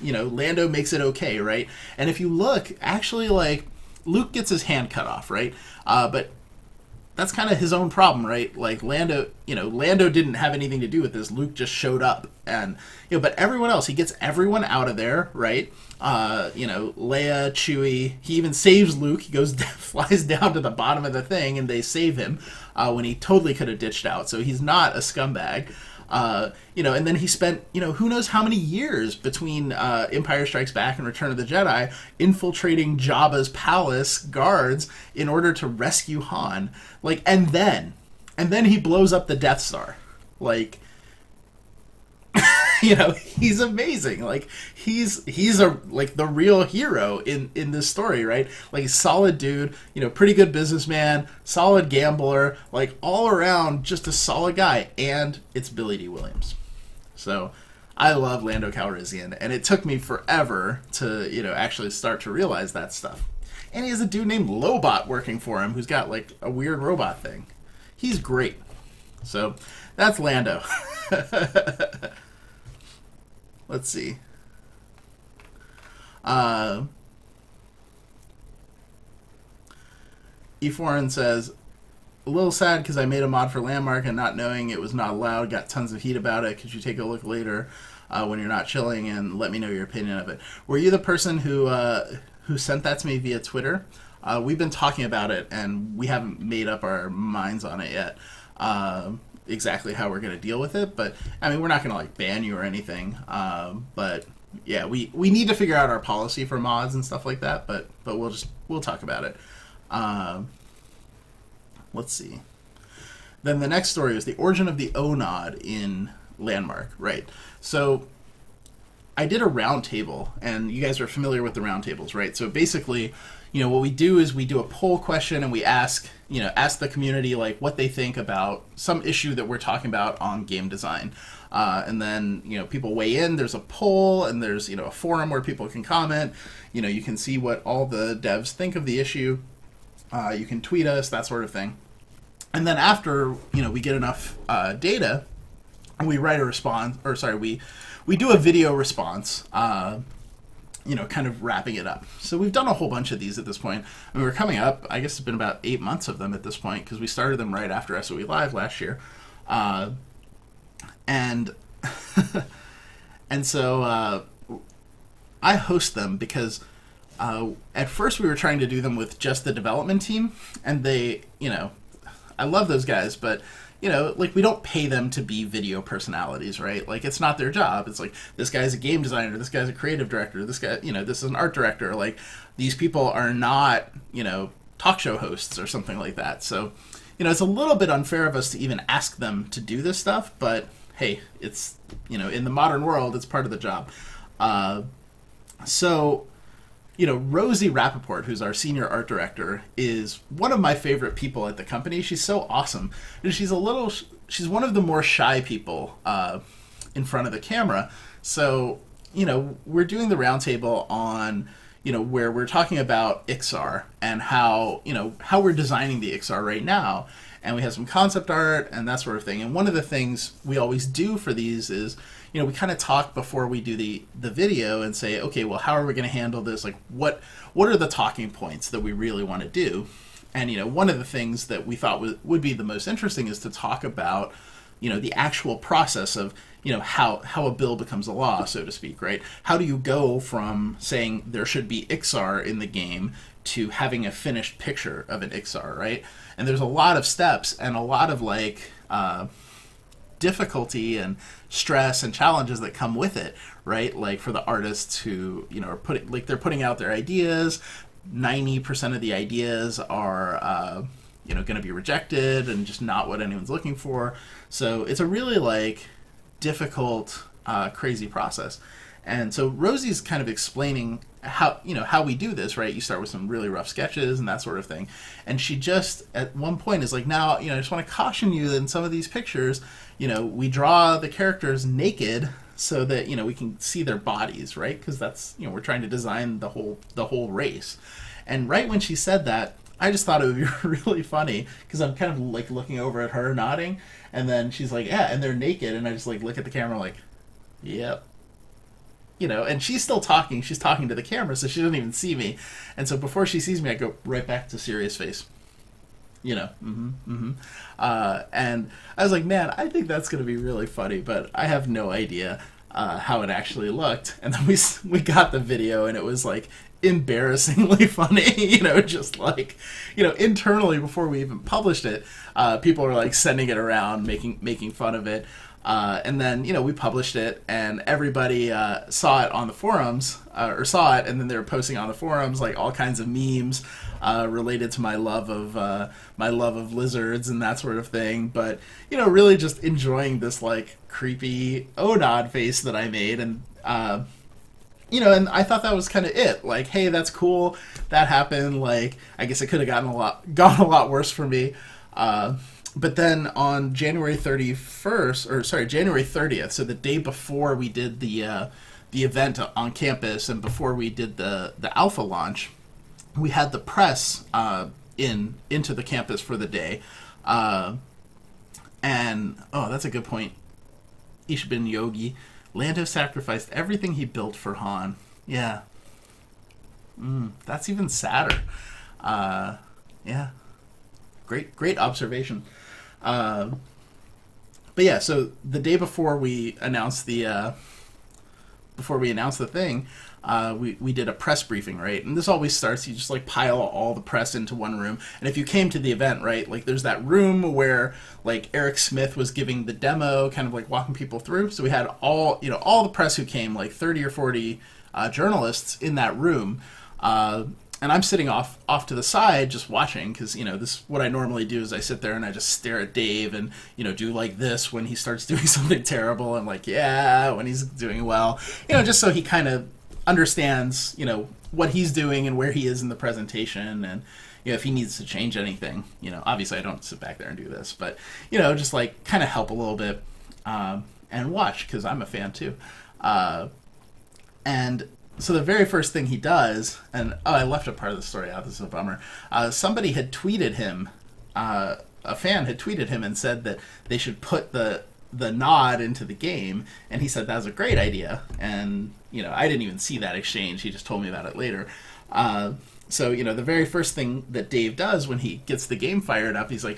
you know, Lando makes it okay, right? And if you look, actually, like, Luke gets his hand cut off, right? But that's kind of his own problem, right? Like, Lando, you know, Lando didn't have anything to do with this. Luke just showed up. And, you know, but everyone else, he gets everyone out of there, right? You know, Leia, Chewie, he even saves Luke. He goes, flies down to the bottom of the thing, and they save him when he totally could have ditched out. So he's not a scumbag. You know, and then he spent, you know, who knows how many years between Empire Strikes Back and Return of the Jedi infiltrating Jabba's palace guards in order to rescue Han. Like, and then he blows up the Death Star. Like, you know, he's amazing. Like, he's a, like, the real hero in this story, right? Like, he's a solid dude, you know, pretty good businessman, solid gambler, like, all around just a solid guy. And it's Billy D. Williams. So I love Lando Calrissian, and it took me forever to, you know, actually start to realize that stuff. And he has a dude named Lobot working for him who's got, like, a weird robot thing. He's great. So that's Lando. Let's see. E4N says, a little sad because I made a mod for Landmark and not knowing it was not allowed, got tons of heat about it. Could you take a look later when you're not chilling and let me know your opinion of it? Were you the person who sent that to me via Twitter? We've been talking about it and we haven't made up our minds on it yet. Exactly how we're going to deal with it, but I mean, we're not going to like ban you or anything, but yeah, we need to figure out our policy for mods and stuff like that, but we'll talk about it. Let's see. Then the next story is the origin of the Onod in Landmark, right? So I did a round table, and you guys are familiar with the round tables, right? So basically, you know, what we do is we do a poll question and we ask the community like what they think about some issue that we're talking about on game design. And then, you know, people weigh in, there's a poll, and there's, you know, a forum where people can comment. You know, you can see what all the devs think of the issue. You can tweet us, that sort of thing. And then after, we get enough data, we write a response, or sorry, we do a video response, kind of wrapping it up. So we've done a whole bunch of these at this point. I mean, we're coming up, I guess it's been about 8 months of them at this point, because we started them right after SOE Live last year. And and so I host them because at first we were trying to do them with just the development team, and they, I love those guys, but we don't pay them to be video personalities, right? Like, it's not their job. It's like, this guy's a game designer, this guy's a creative director, this guy, this is an art director. Like, these people are not, talk show hosts or something like that. So, it's a little bit unfair of us to even ask them to do this stuff, but hey, it's, in the modern world, it's part of the job. So, Rosie Rappaport, who's our senior art director, is one of my favorite people at the company. She's so awesome. And she's one of the more shy people in front of the camera. So, we're doing the roundtable on, where we're talking about Ixar and how we're designing the Ixar right now. And we have some concept art and that sort of thing. And one of the things we always do for these is, we kind of talk before we do the video and say, okay, well, how are we going to handle this? Like, what are the talking points that we really want to do? And, one of the things that we thought would be the most interesting is to talk about, the actual process of, how a bill becomes a law, so to speak, right? How do you go from saying there should be Ixar in the game to having a finished picture of an Ixar, right? And there's a lot of steps and a lot of, difficulty and stress and challenges that come with it, right? Like, for the artists who, are they're putting out their ideas, 90% of the ideas are, going to be rejected and just not what anyone's looking for. So it's a really, difficult, crazy process. And so Rosie's kind of explaining how we do this, right? You start with some really rough sketches and that sort of thing. And she just, at one point, is like, now, I just want to caution you that in some of these pictures, we draw the characters naked so that, we can see their bodies, right? Because that's, we're trying to design the whole race. And right when she said that, I just thought it would be really funny, because I'm kind of, looking over at her, nodding, and then she's like, yeah, and they're naked, and I just, look at the camera like, yep. And she's still talking. She's talking to the camera, so she doesn't even see me. And so before she sees me, I go right back to serious face. And I was like, man, I think that's going to be really funny, but I have no idea how it actually looked. And then we got the video, and it was, embarrassingly funny, just internally before we even published it, people were, sending it around, making fun of it. And then, we published it, and everybody saw it on the forums, or saw it, and then they were posting on the forums, all kinds of memes related to my love of lizards and that sort of thing. But, really just enjoying this, creepy Onod face that I made, and, and I thought that was kind of it. Hey, that's cool, that happened, I guess it could have gotten a lot worse for me. But then on January 30th, so the day before we did the event on campus and before we did the alpha launch, we had the press into the campus for the day. And, that's a good point. Ishbin Yogi. Lando sacrificed everything he built for Han. Yeah. That's even sadder. Yeah. Great observation. But yeah, so the day before we announced the thing, we did a press briefing, right? And this always starts, you just pile all the press into one room. And if you came to the event, right, there's that room where Eric Smith was giving the demo, kind of walking people through. So we had all the press who came, 30 or 40 journalists in that room. And I'm sitting off to the side just watching, because, this, what I normally do is I sit there and I just stare at Dave and, do this when he starts doing something terrible, and yeah, when he's doing well, just so he kind of understands, what he's doing and where he is in the presentation, and, if he needs to change anything, obviously I don't sit back there and do this, but, just kind of help a little bit, and watch, because I'm a fan too. And so the very first thing he does, and oh, I left a part of the story out. This is a bummer. Somebody had tweeted him. A fan had tweeted him and said that they should put the nod into the game, and he said that was a great idea. And I didn't even see that exchange. He just told me about it later. So the very first thing that Dave does when he gets the game fired up, he's like,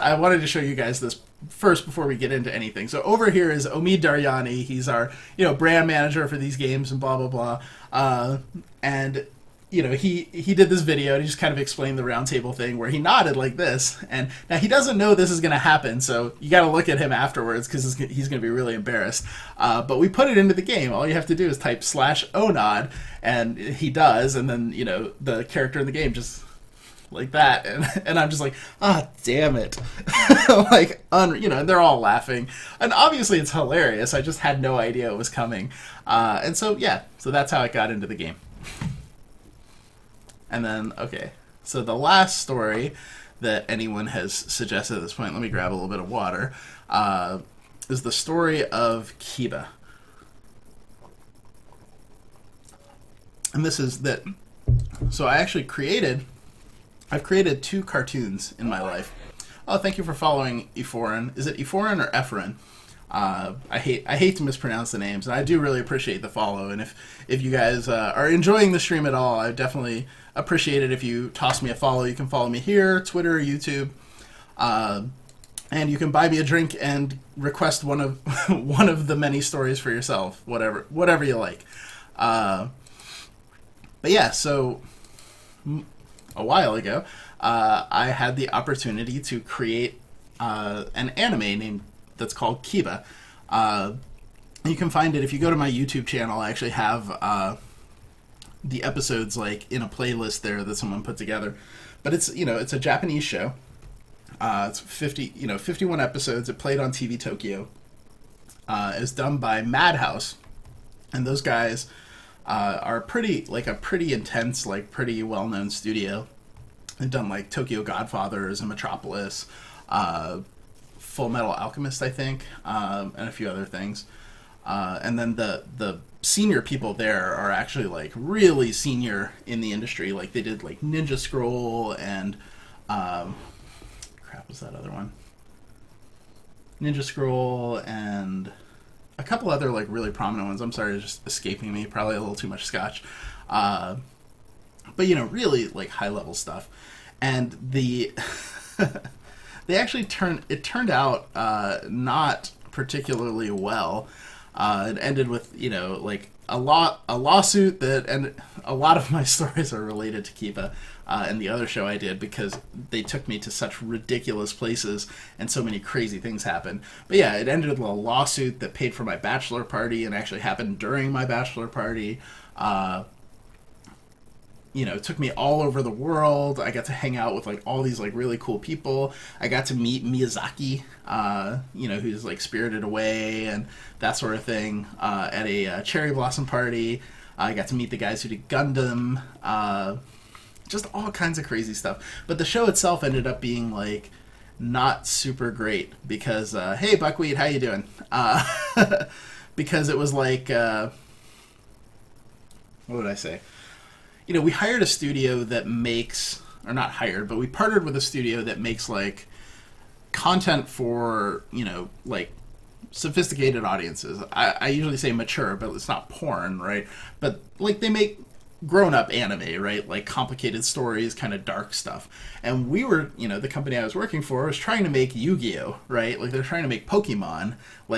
I wanted to show you guys this first before we get into anything. So over here is Omid Daryani. He's our brand manager for these games and blah blah blah. And he did this video and he just kind of explained the roundtable thing where he nodded like this. And now he doesn't know this is going to happen, so you got to look at him afterwards because he's going to be really embarrassed. But we put it into the game. All you have to do is type /onod, and he does, and then the character in the game just like that, and I'm just like, damn it. Like, and they're all laughing, and obviously it's hilarious. I just had no idea it was coming, and so that's how it got into the game. And then, okay, so the last story that anyone has suggested at this point, let me grab a little bit of water, is the story of Kiba. And this is that, so I've created 2 cartoons in my life. Oh, thank you for following Eforin. Is it Eforin or Efren? I hate to mispronounce the names, and I do really appreciate the follow. And if you guys are enjoying the stream at all, I definitely appreciate it if you toss me a follow. You can follow me here, Twitter, YouTube, and you can buy me a drink and request one of the many stories for yourself, whatever you like. But yeah, so a while ago, I had the opportunity to create an anime that's called Kiba. You can find it if you go to my YouTube channel. I actually have the episodes like in a playlist there that someone put together. But it's a Japanese show. It's 51 episodes. It played on TV Tokyo. It's done by Madhouse, and those guys are a pretty intense, pretty well-known studio. They've done Tokyo Godfathers and Metropolis, Full Metal Alchemist, I think, and a few other things. And then the senior people there are actually really senior in the industry. They did Ninja Scroll and crap was that other one? Ninja Scroll and a couple other really prominent ones. I'm sorry, it's just escaping me. Probably a little too much Scotch. But really high level stuff. And the they actually turned out not particularly well. It ended with a lawsuit and a lot of my stories are related to Kiba and the other show I did because they took me to such ridiculous places and so many crazy things happened. But yeah, it ended with a lawsuit that paid for my bachelor party and actually happened during my bachelor party. It took me all over the world. I got to hang out with all these really cool people. I got to meet Miyazaki, who's Spirited Away and that sort of thing, at a cherry blossom party. I got to meet the guys who did Gundam, just all kinds of crazy stuff. But the show itself ended up being not super great because, hey Buckwheat, how you doing? Because it was what would I say? We hired a studio that makes, or not hired, but we partnered with a studio that makes content for, sophisticated audiences. I usually say mature, but it's not porn, right? But they make grown-up anime, right? Complicated stories, kind of dark stuff. And we were, the company I was working for was trying to make Yu-Gi-Oh, right? They're trying to make Pokemon,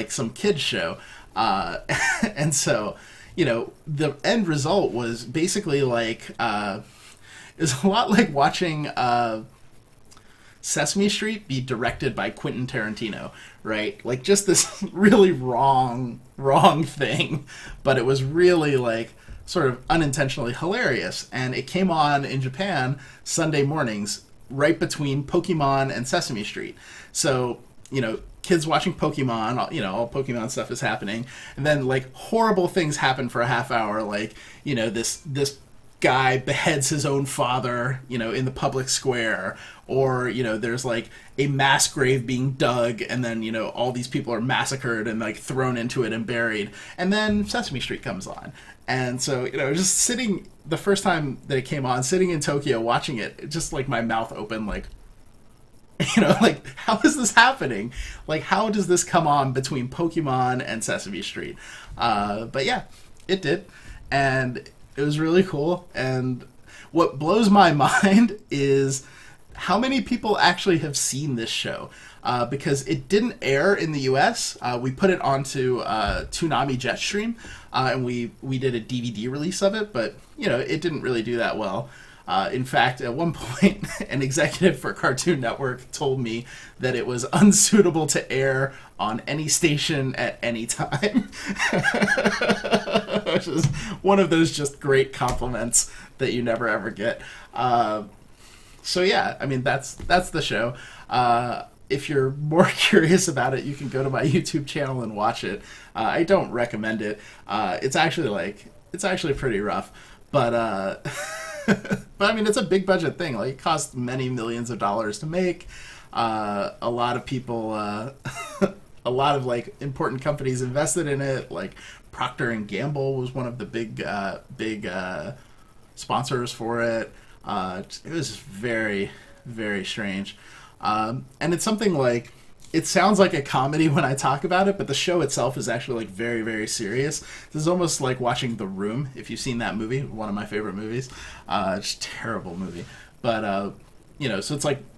some kids show. And so the end result was basically it was a lot like watching Sesame Street be directed by Quentin Tarantino, right? Just this really wrong thing, but it was really sort of unintentionally hilarious. And it came on in Japan Sunday mornings, right between Pokemon and Sesame Street. So, kids watching Pokemon, all Pokemon stuff is happening, and then horrible things happen for a half hour, this guy beheads his own father, in the public square, or there's like a mass grave being dug, and then all these people are massacred and like thrown into it and buried, and then Sesame Street comes on. And so just sitting the first time that it came on, sitting in Tokyo watching it, just like my mouth open, like like, how is this happening? Like, how does this come on between Pokemon and Sesame Street? But yeah, it did. And it was really cool. And what blows my mind is how many people actually have seen this show. Because it didn't air in the US. We put it onto Toonami Jetstream, and we did a DVD release of it, but, it didn't really do that well. In fact, at one point, an executive for Cartoon Network told me that it was unsuitable to air on any station at any time. Which is one of those just great compliments that you never ever get. So yeah, I mean, that's the show. If you're more curious about it, you can go to my YouTube channel and watch it. I don't recommend it. It's actually pretty rough, but but I mean, it's a big budget thing. Like, it cost many millions of dollars to make. A lot of people, a lot of like important companies invested in it. Like Procter and Gamble was one of the big sponsors for it. It was very, very strange. And it's something like, it sounds like a comedy when I talk about it, but the show itself is actually like very, very serious. This is almost like watching The Room, if you've seen that movie, one of my favorite movies. It's a terrible movie. But, so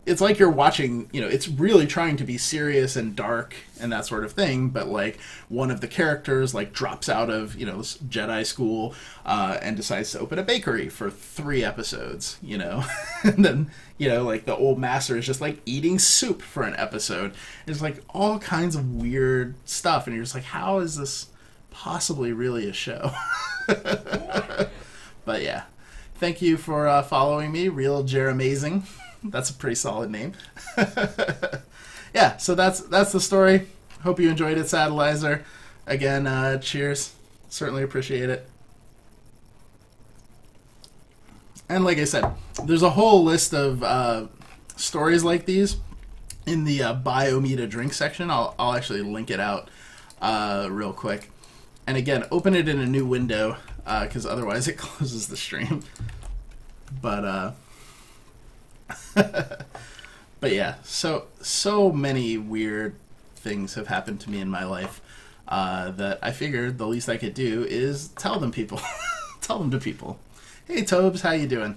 it's like you're watching, it's really trying to be serious and dark and that sort of thing, but like one of the characters like drops out of, this Jedi school and decides to open a bakery for 3 episodes, and then, like the old master is just like eating soup for an episode. It's like all kinds of weird stuff, and you're just like, how is this possibly really a show? But yeah, thank you for following me, Real Jeremazing. That's a pretty solid name. Yeah, so that's the story. Hope you enjoyed it, Sadalizer. Again, cheers. Certainly appreciate it. And like I said, there's a whole list of stories like these in the Buy Omida Drink section. I'll actually link it out real quick. And again, open it in a new window, because otherwise it closes the stream. But but yeah, so many weird things have happened to me in my life that I figured the least I could do is tell them to people. Hey Tobes, how you doing?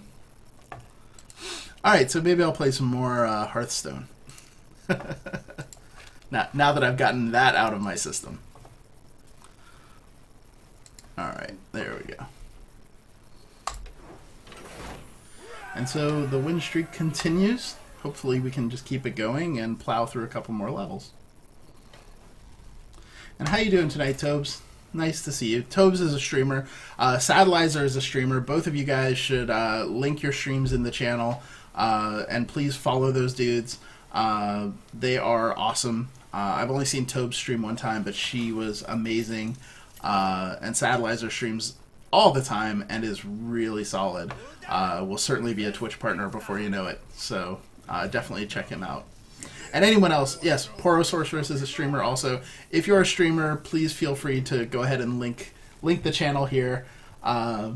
Alright, so maybe I'll play some more Hearthstone. now that I've gotten that out of my system. Alright, there we go. And so the win streak continues. Hopefully we can just keep it going and plow through a couple more levels. And how you doing tonight, Tobes? Nice to see you. Tobes is a streamer. Sadalizer is a streamer. Both of you guys should link your streams in the channel. And please follow those dudes. They are awesome. I've only seen Tobes stream one time, but she was amazing. And Sadalizer streams all the time and is really solid. Will certainly be a Twitch partner before you know it. So definitely check him out. And anyone else, yes, Poro Sorceress is a streamer also. If you're a streamer, please feel free to go ahead and link the channel here. Please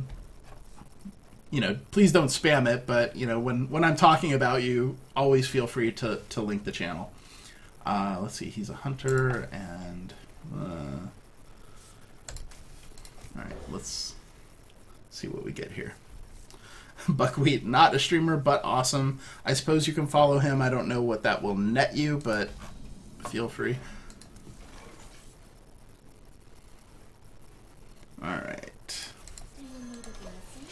don't spam it, but when I'm talking about you, always feel free to link the channel. Let's see, he's a hunter, and all right, let's see what we get here. Buckwheat, not a streamer, but awesome. I suppose you can follow him. I don't know what that will net you, but feel free. All right. Do you need a blessing?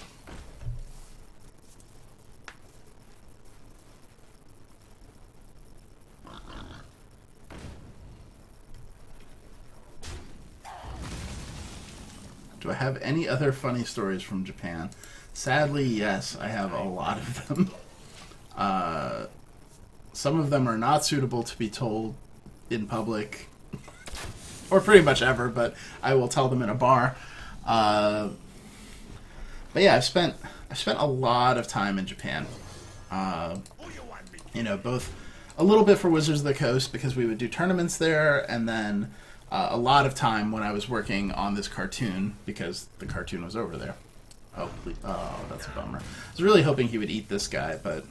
Do I have any other funny stories from Japan? Sadly, yes, I have a lot of them. Some of them are not suitable to be told in public, or pretty much ever, but I will tell them in a bar. But yeah, I've spent spent a lot of time in Japan. Both a little bit for Wizards of the Coast because we would do tournaments there, and then a lot of time when I was working on this cartoon because the cartoon was over there. Oh, please. Oh, that's a bummer. I was really hoping he would eat this guy, but